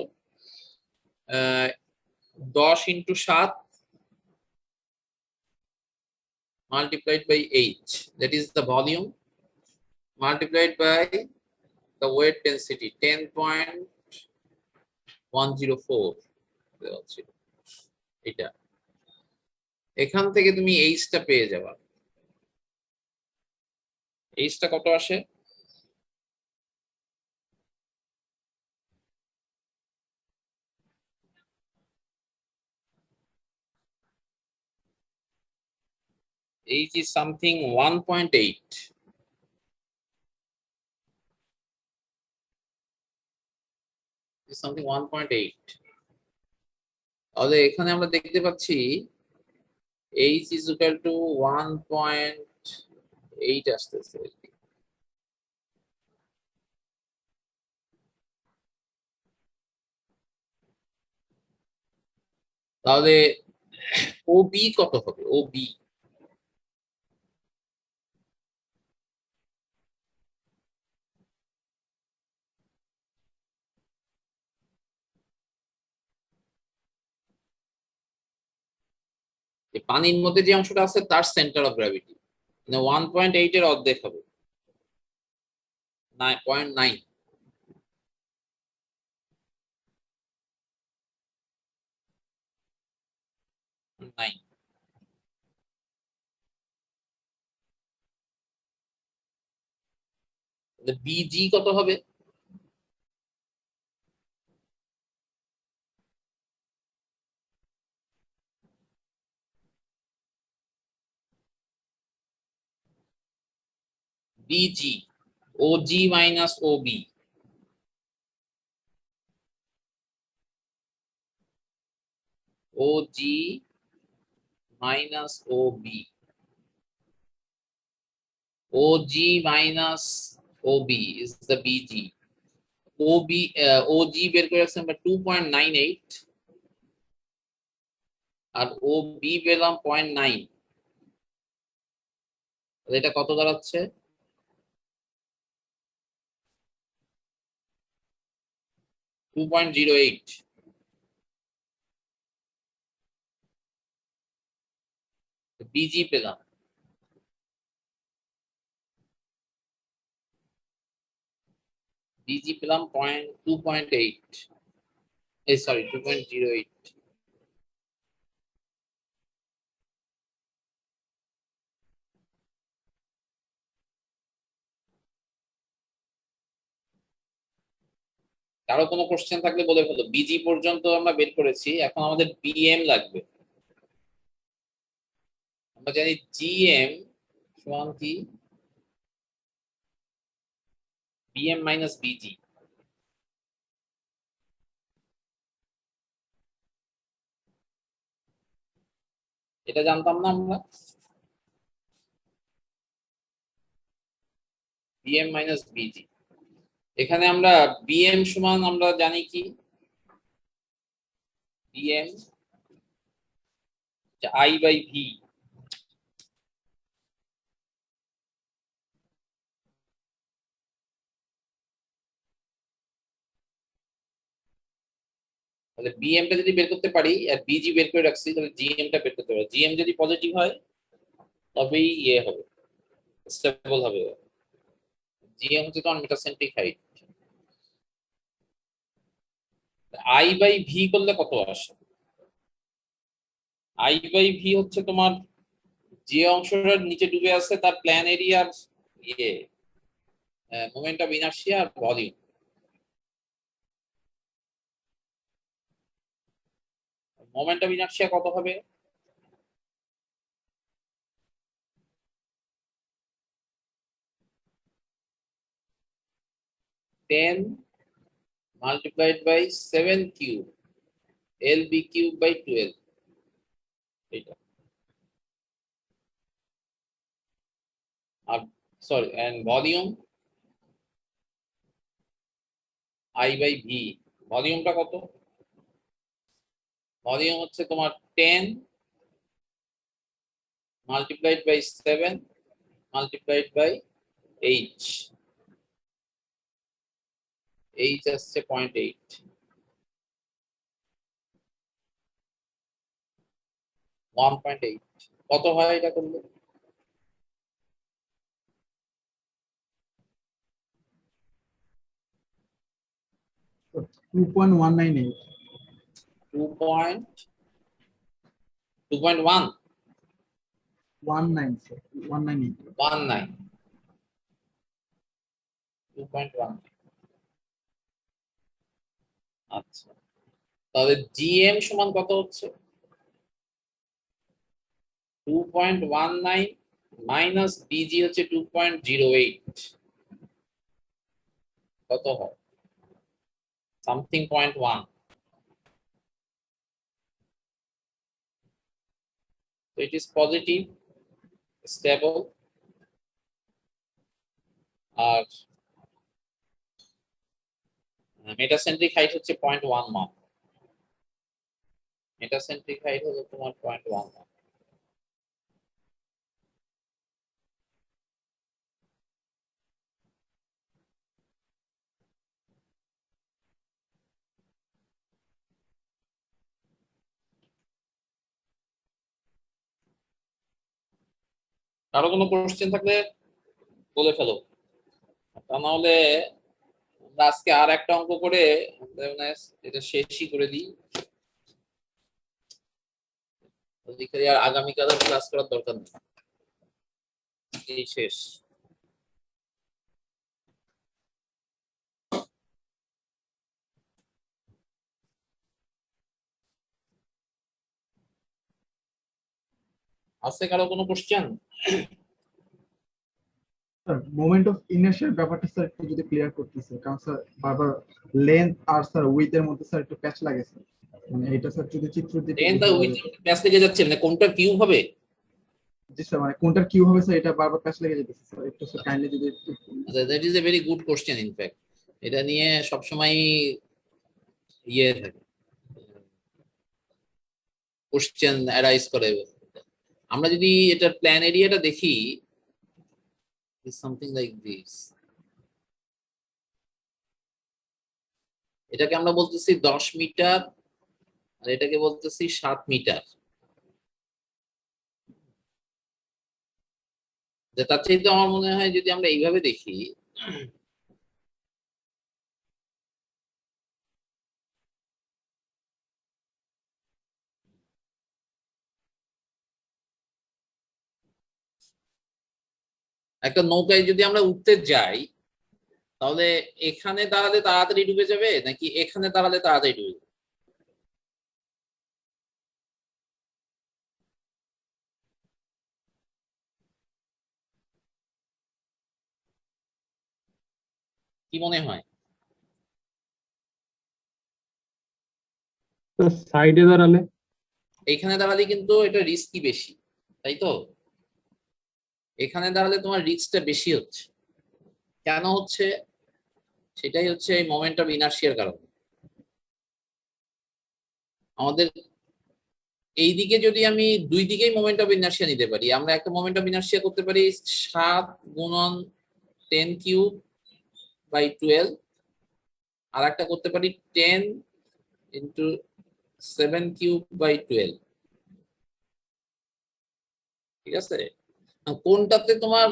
10 × 7 multiplied by h, that is the volume, multiplied by the weight density 10.104 এটা। এখান থেকে তুমি h টা পেয়ে যাবা। h টা কত আসে? h is something 1.8. is something 1.8। তাহলে এখানে আমরা দেখতে পাচ্ছি h is equal to 1.8 আসতেছে। তাহলে OB কত হবে? OB পানির মধ্যে যে অংশটা আছে তার সেন্টার অফ গ্র্যাভিটি, 1.8 এর অর্ধেক হবে 9.9। বিজি কত হবে? BG OG minus OB, OG minus OB, OG minus OB is the BG। OB OG বের করে রাখছি আমরা 2.98 আর ওবি পেলাম 0.9। এটা কত দাঁড়াচ্ছে? 2.08। বিজি পেলাম, বিজি পেলাম 2.8, সরি 2.08। কারো কোনো কোশ্চেন থাকলে বলে ফেলো। বিজি পর্যন্ত আমরা বের করেছি, এখন আমাদের বিএম লাগবে। আমরা জানি জিএম সমান কি? BM minus busy. এটা জানতাম না আমরা, বিএম মাইনাস বিজি। এখানে আমরা বিএম সমান আমরা জানি কি? BM I by V. তাহলে বিএম টা যদি বের করতে পারি আর বিজি বের করে রাখছি, তাহলে জিএম টা বের করতে পারি। জিএম যদি পজিটিভ হয় তবেই ইয়ে হবে, স্টেবল হবে। জিএম হচ্ছে তোমার metacentric height. I by V করলে কত আসে? আই বাই ভি হচ্ছে তোমার যে অংশটা নিচে ডুবে আছে তার প্ল্যান এরিয়ার ইয়ে মোমেন্ট অফ ইনার্শিয়া আর ভলিউম। মোমেন্ট অফ ইনার্শিয়া কত হবে? Ten multiplied by 7 cube LB cube by 12 এটা আর sorry and volume I by V ভলিউমটা কত? ভলিউম হচ্ছে তোমার 10 multiplied by 7 multiplied by H H আসছে 0.8 1.8 কত হয় এটা করলে? 2.198. 2.1 19, sir. 198. 19 2.1 আচ্ছা তাহলে জিএম সমান কত হচ্ছে? 2.19 মাইনাস বিজি হচ্ছে 2.08 কত হয়? Something 0.1 so it is positive stable আর মেটাসেন্ট্রিক হাইট হচ্ছে 0.11 মেটাসেন্ট্রিক হাইট হলো তোমার 0.11 কারো কোনো কোশ্চেন থাকলে বলে ফেলো তা নাহলে আমরা আজকে আর একটা অঙ্ক করে এটা শেষই করে দিই ওদিকে আর আগামীকাল ক্লাস করার দরকার নেই এই শেষ আছে কারো কোনো কোশ্চেন? স্যার মোমেন্ট অফ ইনার্শিয়ার ব্যাপারটা স্যার একটু যদি ক্লিয়ার করতেছে, কারণ স্যার বারবার লেন্থ আর স্যার উইথ এর মধ্যে স্যার একটু প্যাচ লাগে স্যার, মানে এটা স্যার যদি চিত্র দিতে টেন তা উইথ প্যাচ লেগে যাচ্ছে মানে কোনটা কিউব হবে? জি স্যার, মানে কোনটার কিউ হবে স্যার, এটা বারবার প্যাচ লেগে যেতেছে স্যার, একটু স্যার কাইন্ডলি যদি একটু that is a very good question in fact এটা নিয়ে সবসময় ইয়ে থাকে কোশ্চেন অ্যারাইজ করে আমরা যদি এটা প্ল্যান এরিয়াটা দেখি সামথিং লাইক দিস এটাকে আমরা বলতেছি 10 মিটার আর এটাকে বলতেছি 7 মিটার তার চাইতে আমার মনে হয় যদি আমরা এইভাবে দেখি একটা নৌকায় যদি আমরা উঠতে যাই তাহলে এখানে দাঁড়ালে তাড়াতাড়ি ডুবে যাবে নাকি এখানে দাঁড়ালে তাড়াতাড়ি ডুবে যাবে? কি মনে হয়? সাইডে দাঁড়ালে এইখানে দাঁড়ালে কিন্তু এটা রিস্কি বেশি তাই তো এখানে দাঁড়ালে তোমার রিস্কটা বেশি হচ্ছে কেন হচ্ছে সেটাই হচ্ছে এই মোমেন্ট অফ ইনার্শিয়ার কারণে আমাদের এইদিকে যদি আমি দুই দিকেই মোমেন্ট অফ ইনার্শিয়া নিতে পারি আমরা একটা মোমেন্ট অফ ইনার্শিয়া করতে পারি 7 গুণন 10 কিউব বাই 12 আর একটা করতে পারি 10 ইন্টু 7 কিউব বাই 12 ঠিক আছে কোনটাতে তোমার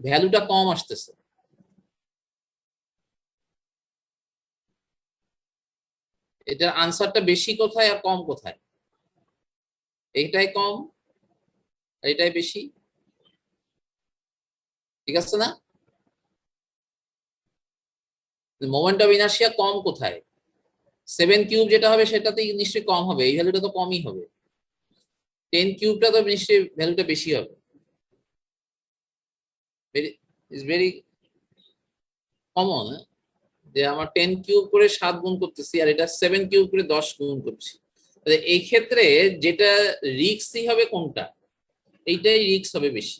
ভ্যালুটা কম আসতেছে এটার আনসারটা বেশি কোথায় আর কম কোথায় এইটাই কম আর এটাই বেশি ঠিক আছে না মোমেন্ট অফ ইনার্শিয়া কম কোথায় 7 কিউব যেটা হবে সেটাতেই নিশ্চয়ই কম হবে, এই ভ্যালুটা তো কমই হবে। 10 কিউবটা তো নিশ্চয়ই ভ্যালুটা বেশি হবে। ইজ ভেরি কমন যে আমার 10 কিউব করে 7 গুণ করতেছি আর এটা 7 কিউব করে 10 গুণ করছি। তাহলে এই ক্ষেত্রে যেটা রিস্কই হবে কোনটা, এইটাই রিস্ক হবে বেশি,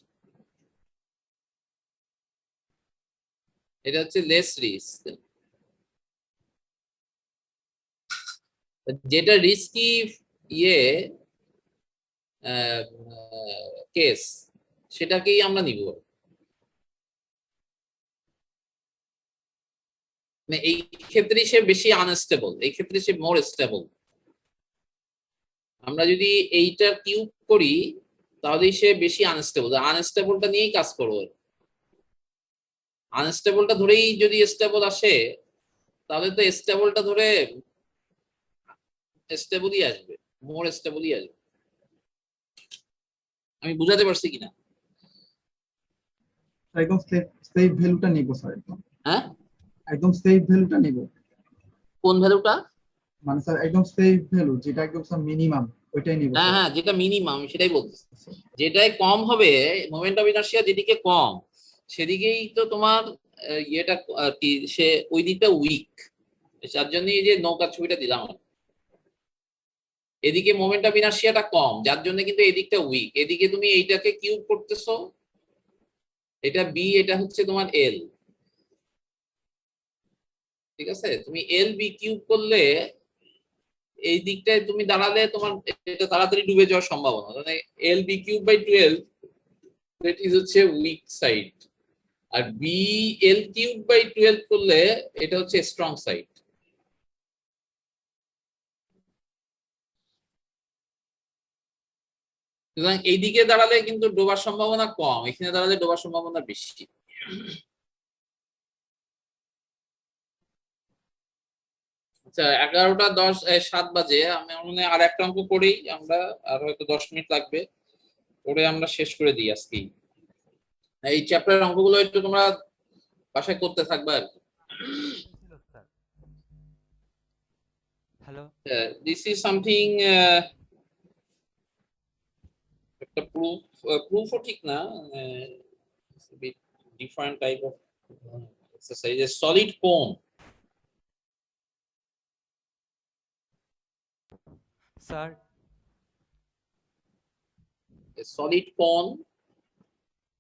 এটা হচ্ছে লেস রিস্ক। যেটা রিস্কি ইয়ে কেস সেটাকেই আমরা নিব। মানে এই ক্ষেত্রে সে বেশি আনস্টেবল, এই ক্ষেত্রে সে মোর স্টেবল। আমরা যদি এইটা কিউব করি তাহলে সে বেশি আনস্টেবল, আনস্টেবলটা নিয়েই কাজ করবো। আনস্টেবলটা ধরেই যদি স্টেবল আসে তাহলে তো স্টেবলটা ধরে স্টেবলই আসবে, মোর স্টেবলই আসবে। আমি বুঝাতে পারছি কিনা? একদম সেফ ভ্যালুটা নিব স্যার, হ্যাঁ, একদম সেফ ভ্যালুটা নিব। কোন ভ্যালুটা? মানে স্যার একদম সেফ ভ্যালু যেটা একদম স্যার মিনিমাম, ওইটাই নিব হ্যাঁ স্যার। হ্যাঁ, যেটা মিনিমাম সেটাই বলতেছি। যেটাই কম হবে, মোমেন্ট অফ ইনার্শিয়া যেদিকে কম সেদিকেই তো তোমার ইয়েটা কি সে ওই দিকটা উইক। যার জন্য এই যে নৌকার ছবিটা দিলাম, এদিকে মোমেন্ট অফ ইনার্শিয়াটা কম যার জন্য কিন্তু এদিকটা উইক। এদিকে তুমি এইটাকে কিউব করতেছো, এটা বি, এটা হচ্ছে তোমার এল। ঠিক আছে, তুমি এল বি কিউব করলে এই দিকটায় তুমি দাঁড়ালে তোমার এটা তাড়াতাড়ি ডুবে যাওয়ার সম্ভাবনা, মানে L B cube by 12 that is হচ্ছে উইক সাইড, আর বি এল কিউব বাই 12 করলে এটা হচ্ছে স্ট্রং সাইড। সুতরাং এইদিকে দাঁড়ালে কিন্তু ডোবার সম্ভাবনা কম, এখানে দাঁড়ালে ডোবার সম্ভাবনা বেশি। আচ্ছা, 11:10 বাজে, আমি মনে হয় আর একটা অঙ্ক করেই আমরা, আর হয়তো 10 মিনিট লাগবে, করে আমরা শেষ করে দিই আজকেই। এই চ্যাপ্টার অঙ্কগুলো একটু তোমরা বাসায় করতে থাকবে আর কি। ছিল sir. Hello this is something, একটা প্রুফ, প্রুফও ঠিক না, different type of exercise. Solid কোন, sir. a solid cone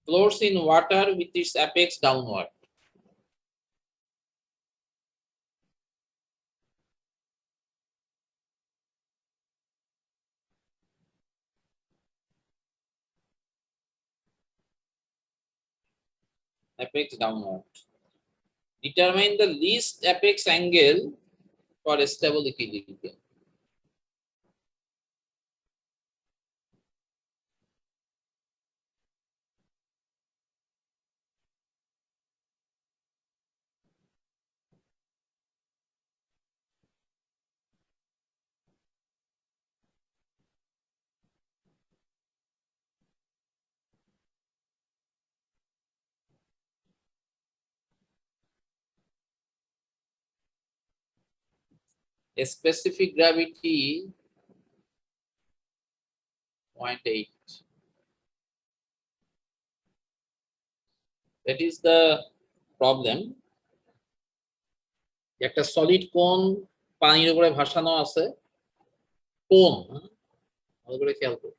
floats in water with its apex downward. Apex downward. Determine the least apex angle for a stable equilibrium. A specific gravity 0.8. That is the problem. একটা solid কোন পানির উপরে ভাসানো আছে, কোন ভালো করে খেয়াল করো,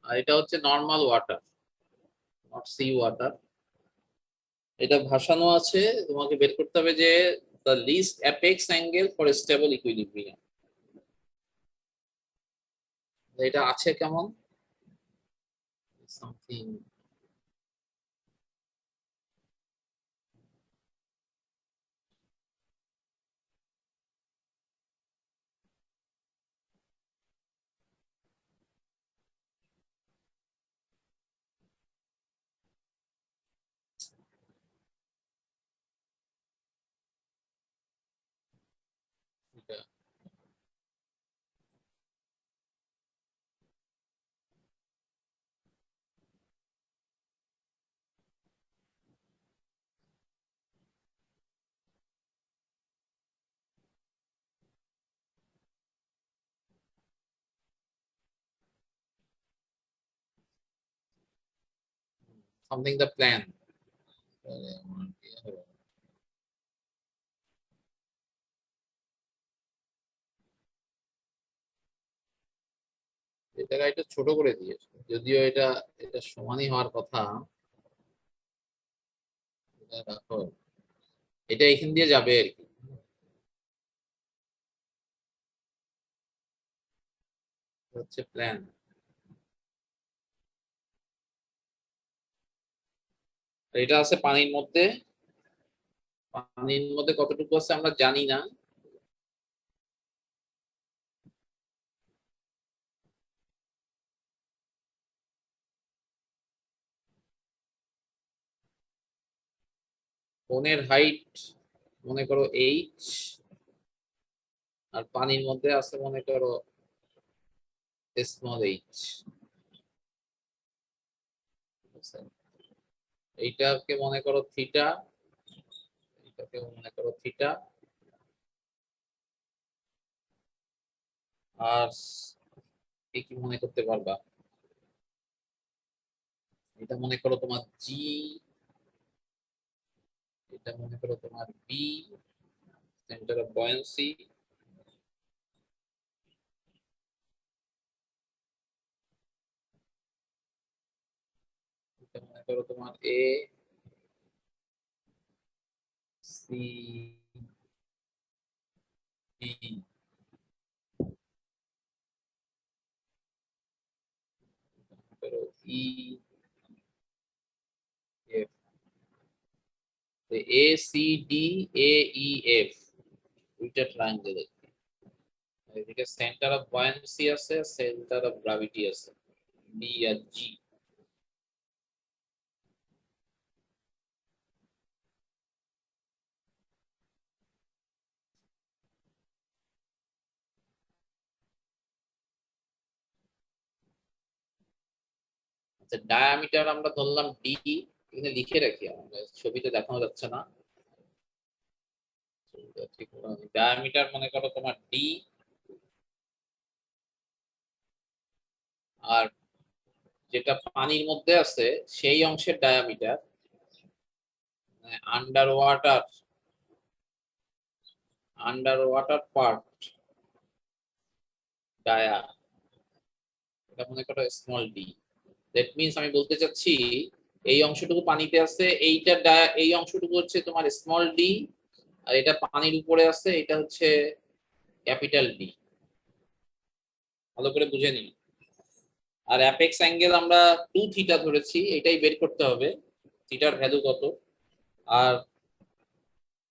আর এটা হচ্ছে normal water, not sea water. এটা ভাসানো আছে, তোমাকে বের করতে হবে যে the least apex angle for a stable equilibrium. এটা আছে কেমন, সামথিং সামথিং দ্য প্ল্যান। এটাকে একটু ছোট করে দিয়েছে, যদিও এটা এটা সমানই হওয়ার কথা। এটা রাখো, এটা এখান দিয়ে যাবে আর কি। হচ্ছে প্ল্যান। এটা আছে পানির মধ্যে, পানির মধ্যে কতটুকু আছে আমরা জানি না। কোণের হাইট মনে করো এইচ, আর পানির মধ্যে আছে মনে করো স্মল এইচ। এইটাকে মনে করো থিটা, এটাকে মনে করো থিটা, আর কি মনে করতে পারবা? এটা মনে করো তোমার জি, এটা মনে করো তোমার বি, সেন্টার অফ বয়েন্সি। এটা মনে করো তোমার এ, সি, ডি, করো E, F. A C D, A E F, দুইটা ট্রায়াঙ্গেল। এদিকে সেন্টার অফ বয়েন্সি আছে, সেন্টার অফ গ্র্যাভিটি আছে, বি আর জি। আচ্ছা, ডায়ামিটার আমরা ধরলাম ডি, এখানে লিখে রাখি, আমাদের ছবিতে দেখানো যাচ্ছে না। ডায়ামিটার মনে করো তোমার ডি, আর যেটা পানির মধ্যে আছে সেই অংশের diameter, under water, under water part dia, এটা মনে করো স্মল ডি। দ্যাট মিনস আমি বলতে চাচ্ছি এই অংশটুকু পানিতে আছে, এইটা এই অংশটুকু হচ্ছে তোমার স্মল ডি, আর এটা পানির উপরে আছে, এটা হচ্ছে ক্যাপিটাল ডি। ভালো করে বুঝে নিন। আর অ্যাপেক্স অ্যাঙ্গেল আমরা 2 থিটা ধরেছি, এটাই বের করতে হবে থিটার ভ্যালু কত। আর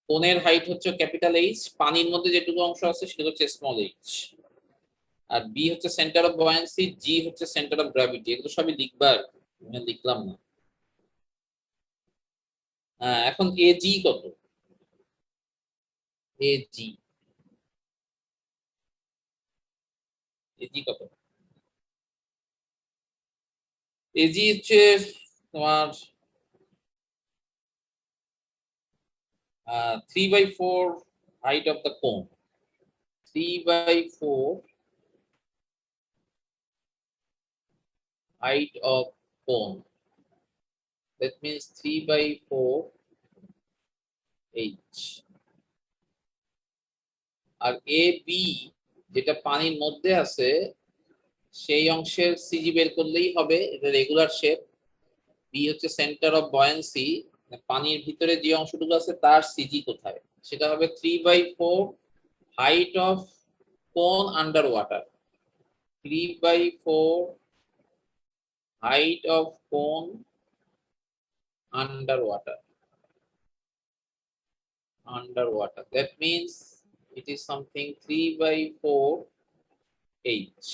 কোণের হাইট হচ্ছে ক্যাপিটাল এইচ, পানির মধ্যে যেটুকু অংশ আছে সেটা হচ্ছে স্মল এইচ। আর বি হচ্ছে সেন্টার অফ বয়েন্সি, জি হচ্ছে সেন্টার অফ গ্র্যাভিটি। এগুলো সবই লিখবা আর কি, আমি লিখলাম না। হ্যাঁ, এখন এ জি কত? এ জি, এ জি কত? এ জি হচ্ছে তোমার 3/4 হাইট অফ দ্য কোন, 3/4 height of cone. That means 3/4 h। আর এ বি যেটা পানির মধ্যে আছে সেই অংশের সিজি বের করলেই হবে, এটা রেগুলার শেপ। বি হচ্ছে সেন্টার অফ বয়েন্সি, পানির ভিতরে যে অংশটুকু আছে তার সিজি কোথায়, সেটা হবে 3/4 হাইট অফ কোন under water. 3/4 height of cone underwater. Underwater. That means it is something 3/4 h.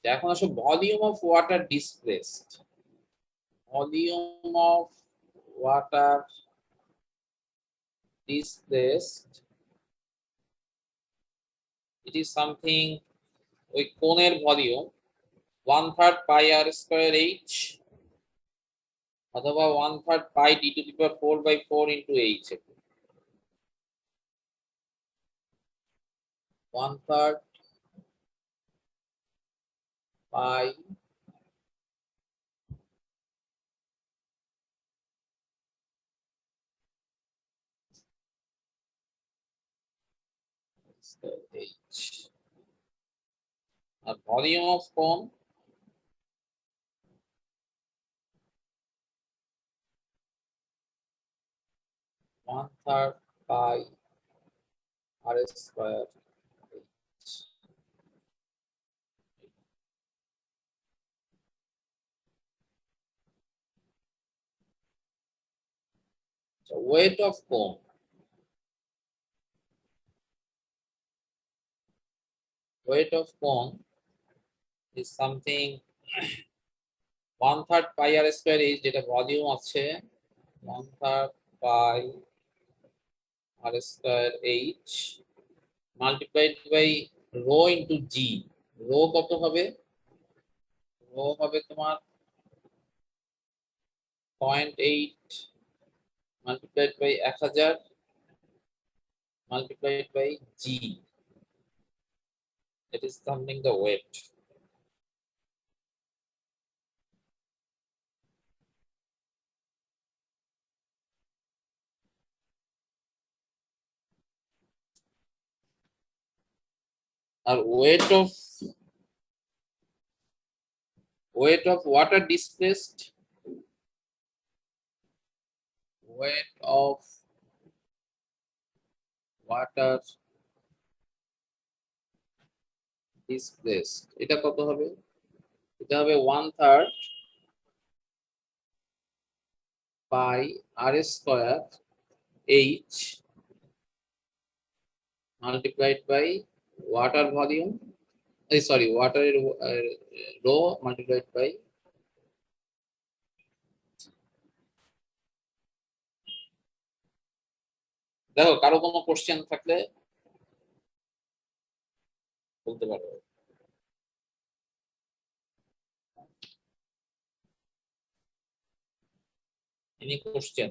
এখন আসো volume of water displaced. Volume of water displaced, it is something ওই কোণের ভলিউম 1/3 পাই আর স্কয়ার h অথবা 1/3 পাই d to the power 4/4 into h। 1/3 pi h. আর volume of cone 1/3 pi r square h. So weight of cone. Weight of cone is something 1/3 pi r square is যেটা volume আছে 1/3 pi r square h multiplied by rho into g. Rho কত হবে? Rho হবে তোমার 0.8 multiplied by 1000 multiplied by g. That is something the weight. Or weight of water displaced. Weight of water displaced. এটা কত হবে? এটা হবে 1/3 pi r square h multiplied by water volume. Sorry, water rho multiplied by দেখো কারো কোনো question থাকলে বলতে পারো। Any question?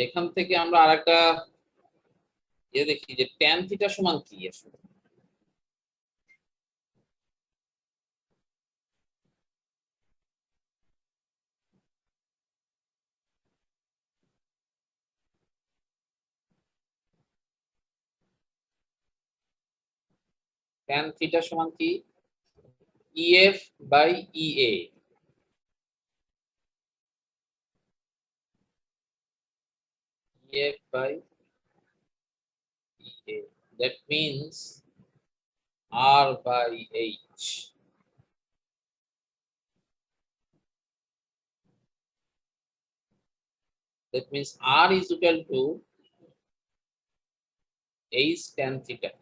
এখান থেকে আমরা আরেকটা দেখি যে tan থিটা সমান কি আসলে। tan থিটা সমান কি? EF by EA. EF by EA. That means R by H. That means R is equal to H tan theta.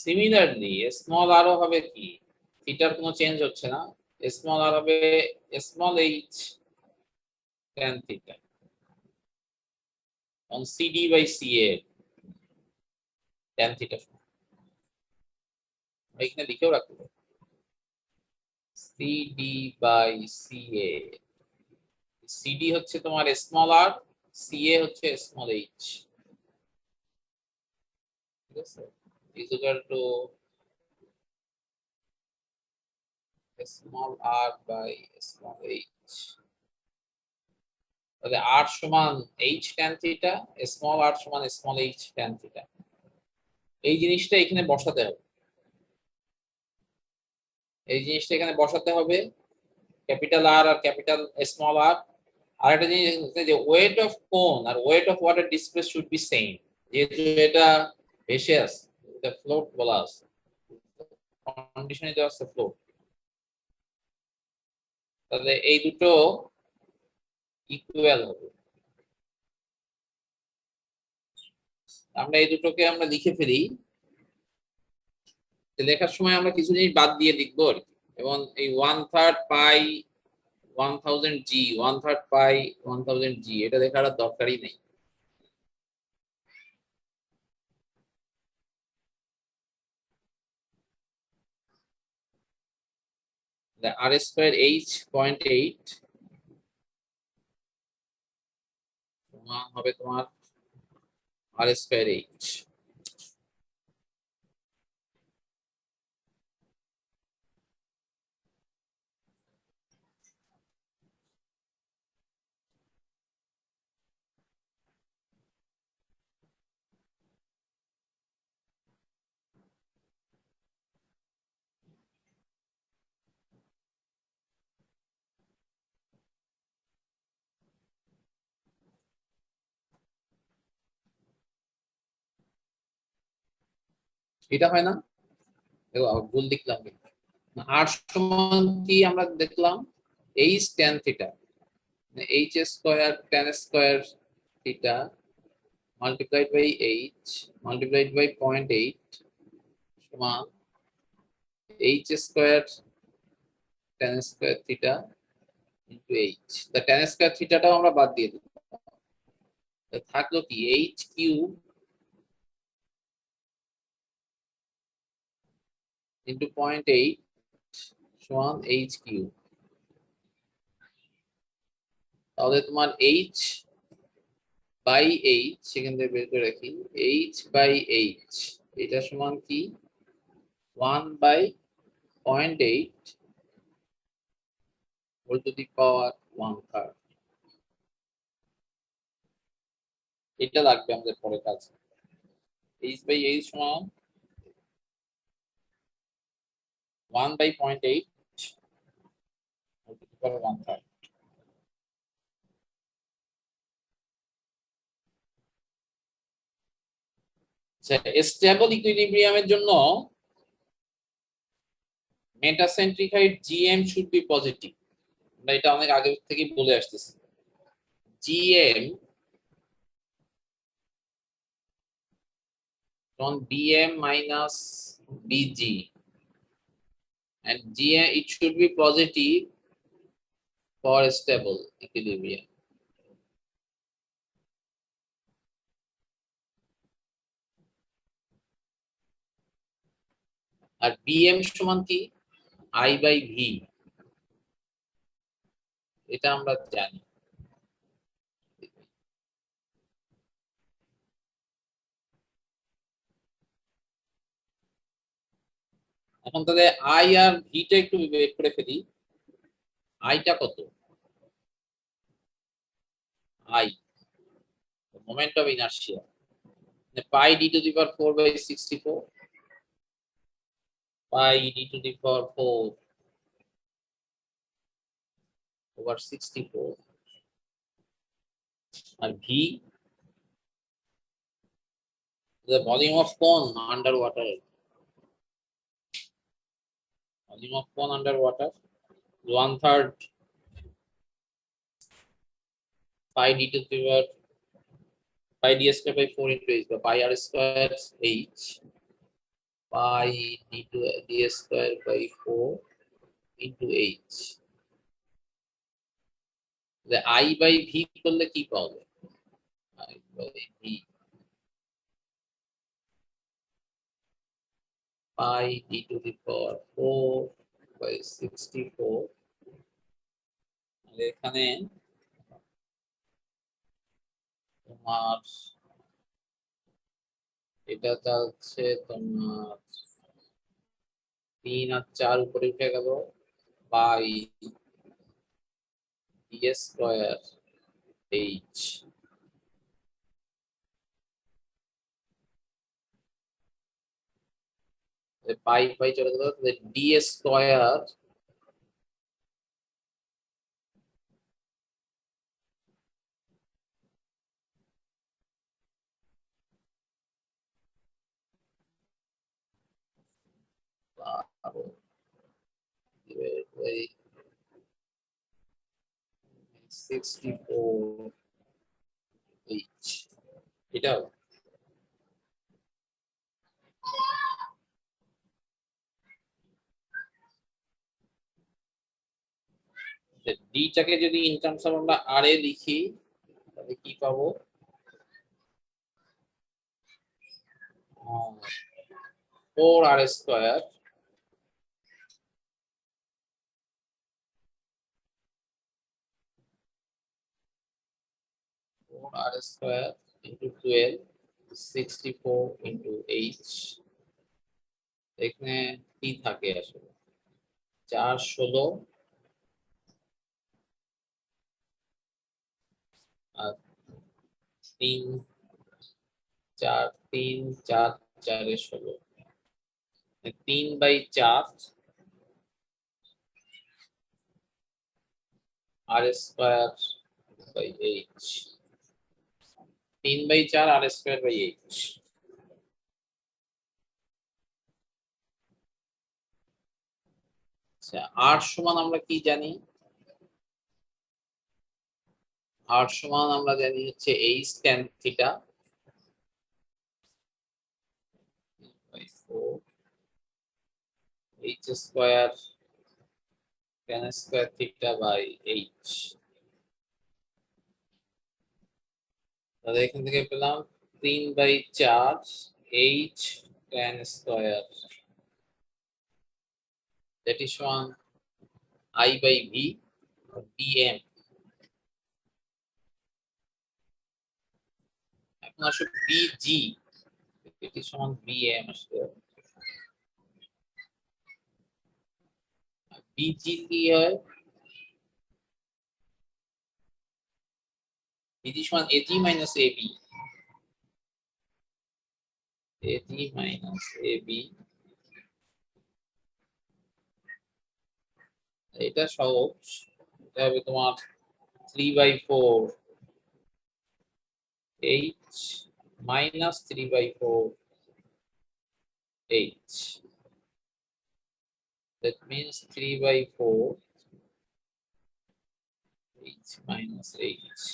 Similarly, small r হবে কি? থিটার কোনো চেঞ্জ হচ্ছে না। স্মল r হবে small h tan theta on CD by CA tan theta। এখানে লিখেও রাখতে হবে CD by CA। CD হচ্ছে তোমার স্মল r, CA হচ্ছে স্মল h। ঠিক আছে? is equal to small r by small h। তাহলে r সমান h tan theta, small r সমান small h tan theta। এই জিনিসটা এখানে বসাতে হবে। এই জিনিসটা এখানে বসাতে হবে ক্যাপিটাল R আর ক্যাপিটাল স্মল r। আর একটা জিনিস যে ওয়েট অফ কোন আর weight of water displaced should be same. যেহেতু এটা ভেসে আছে, এটা ফ্লোট বলা আছে, কন্ডিশনে দেওয়া আছে ফ্লোট, তাহলে এই দুটো ইকুয়াল হবে। আমরা এই দুটোকে আমরা লিখে ফেলি। লেখার সময় আমরা কিছু জিনিস বাদ দিয়ে লিখবো আর কি। এবং এই 1/3 পাই 1000 জি 1/3 পাই 1000 জি এটা দেখার আর দরকারই নেই। the r square h 0.8 সমান হবে তোমার r square h। এটা হয় না, দেখো আবার ভুল লিখলাম কিন্তু। r সমান কি আমরা দেখলাম h tan theta, h square tan square theta multiplied by h multiplied by 0.8 সমান h square tan square theta into h। the tan square থিটাটাও আমরা বাদ দিয়ে দিই, থাকলো কি h কিউব into 0.8 সমান h কিউব। তাহলে তোমার h বাই h সেখান থেকে বের করে রাখি, h বাই h এটা সমান কি 1 by 0.8 whole to the power 1/3। এটা লাগবে আমাদের পরে কাছে, h বাই h সমান 1 by 0.8 whole to the power 1/3। Stable ইকুইলিব্রিয়ামের জন্য metacentric height gm should be positive. আমরা এটা অনেক আগে থেকে বলে আসতেছি, gm on bm minus bg and gm it should be positive for stable equilibrium। R bm সমান কি i বাই v, এটা আমরা জানি। এখন তাহলে i আর v টা একটু বের করে ফেলি। i টা কত, i moment of inertia pi d to the power 4 by 64 pi d to the power 4 over 64 R v the volume of cone underwater, volume of cone underwater 1/3 pi d to the power pi d square by 4 into h by pi r square h pi d square by 4 into h। the i by v করলে কি পাওয়া যায়, i by v pi d to the power 4 by 64 আর এখানে তোমার এটা হচ্ছে তোমার 3 আর 4 উপরে উঠে গেল বাই d স্কয়ার h পাই পাই চলে গেল, d square divided by 64 h এটা হবে। d টাকে যদি ইন টার্মস অফ আমরা r এ লিখি তাহলে কি পাবো, 4r square r square into 12 64 into h এখানে কি থাকে আসলে 4 16 আর 3 4 3 4 4 এ 16 3/4 r square by h 3/4 r square by h আচ্ছা r সমান আমরা কি জানি r সমান আমরা জানি হচ্ছে h tan theta by 4 h square tan square theta by h তাহলে এখান থেকে পেলাম 3/4 h tan square that is one I by v bm এখন আসলে bg এটি সমান bm আসলে bg কি হয় bg সমান ag minus ab ag minus ab এটা সহজ এটা হবে তোমার 3/4 h minus 3/4 h that means 3/4 h minus h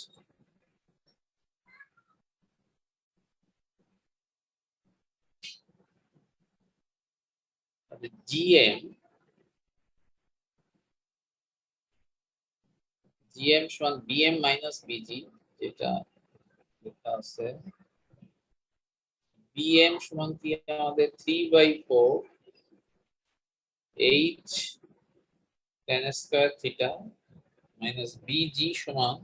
the gm সমান bm minus bg যেটা লেখা আছে bm সমান কি আমাদের 3/4 h tan square theta minus bg সমান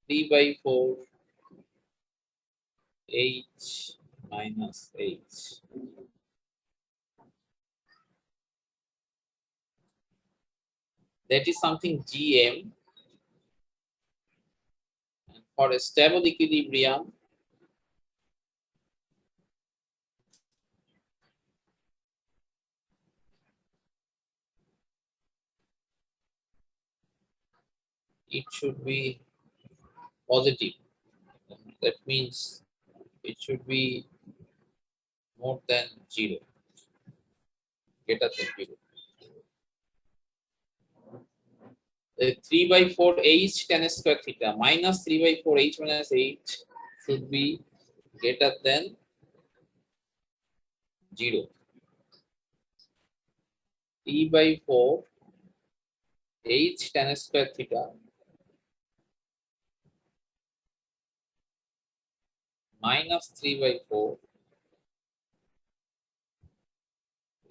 3/4 h minus h that is something gm and for a stable equilibrium it should be positive. That means it should be more than 0, greater than 0. The 3/4 h tan square theta minus 3/4 h minus h should be greater than 0. 3/4 h tan square theta minus 3/4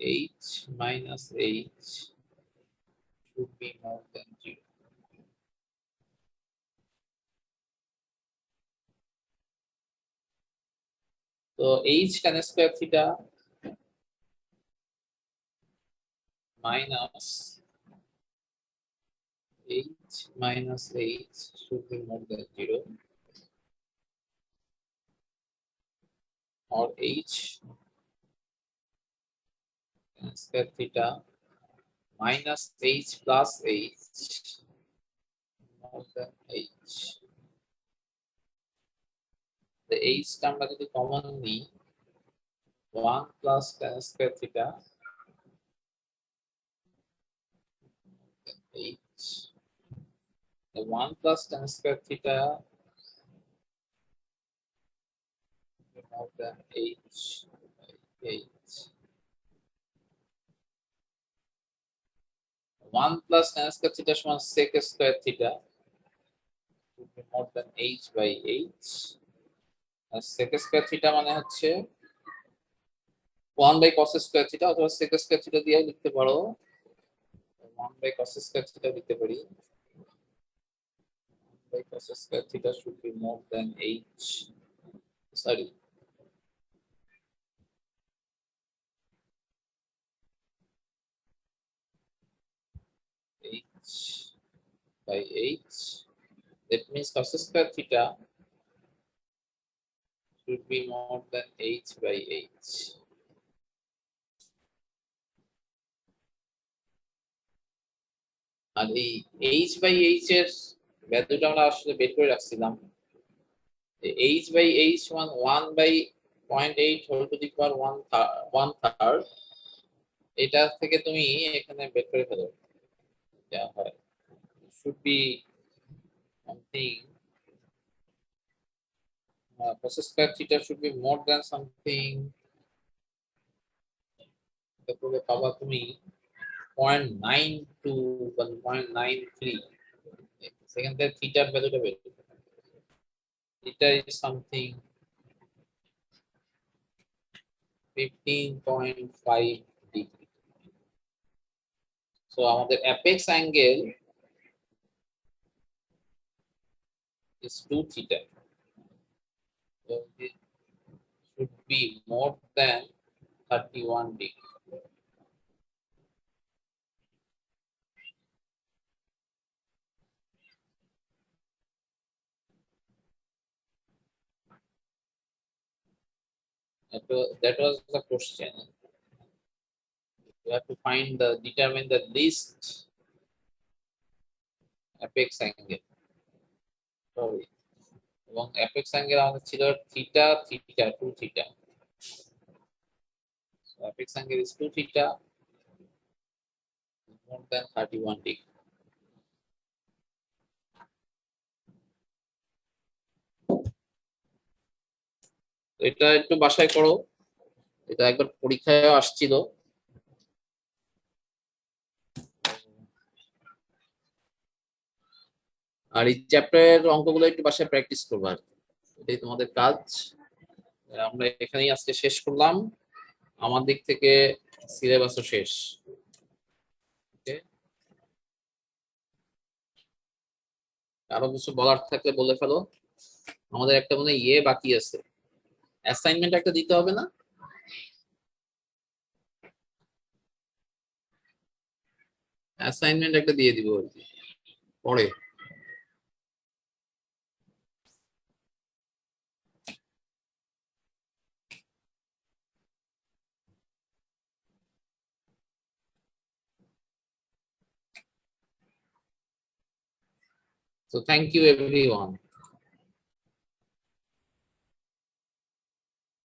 h minus h should be more than 0. So h tan square theta minus h minus h should be more than 0, or h tan square theta minus h plus h more than h. The h term is commonly 1 plus tan square theta h. The 1 plus tan square theta more than h by h. 1 plus tan square theta সমান sec square theta should be more than h by h. R sec square theta মানে হচ্ছে 1 by cos square theta অথবা sec square theta দিয়ে লিখতে পারো 1 by cos square theta লিখতে পারি by cos square theta should be more than h. Sorry. H by h. That means cos square theta should be more than h by h. আর এই h by h এর ভ্যালুটা আমরা আসলে বের করে রাখছিলাম। h by h সমান 1 by 0.8 whole to the power 1/3। এটা থেকে তুমি এখানে বের করে ফেলো যা হয় should be something cos square theta should be more than something, তারপরে পাবা তুমি 0.92 বা 0.93। সেখান থেকে থিটার ভ্যালুটা বের করতে হবে। Theta is something 15.5 degree. So আমাদের apex angle is 2 theta. So it should be more than 31 degree. That was the question. You have to determine the least apex angle. Sorry. এবং apex angle আমাদের ছিল theta 2 theta. So apex angle is 2 theta more than 31 degree. এটা একটু বাসায় করো, এটা একবার পরীক্ষায় আসছিল। আর এই চ্যাপ্টারের অঙ্কগুলো একটু বাসায় প্র্যাকটিস করবা, এটাই তোমাদের কাজ। আমরা এখানেই আজকে শেষ করলাম, আমার দিক থেকে সিলেবাসও শেষ। আরো কিছু বলার থাকলে বলে ফেলো। আমাদের একটা মনে ইয়ে বাকি আছে, অ্যাসাইনমেন্ট একটা দিতে হবে না? অ্যাসাইনমেন্ট একটা দিয়ে দিব আর কি পরে। So thank you everyone.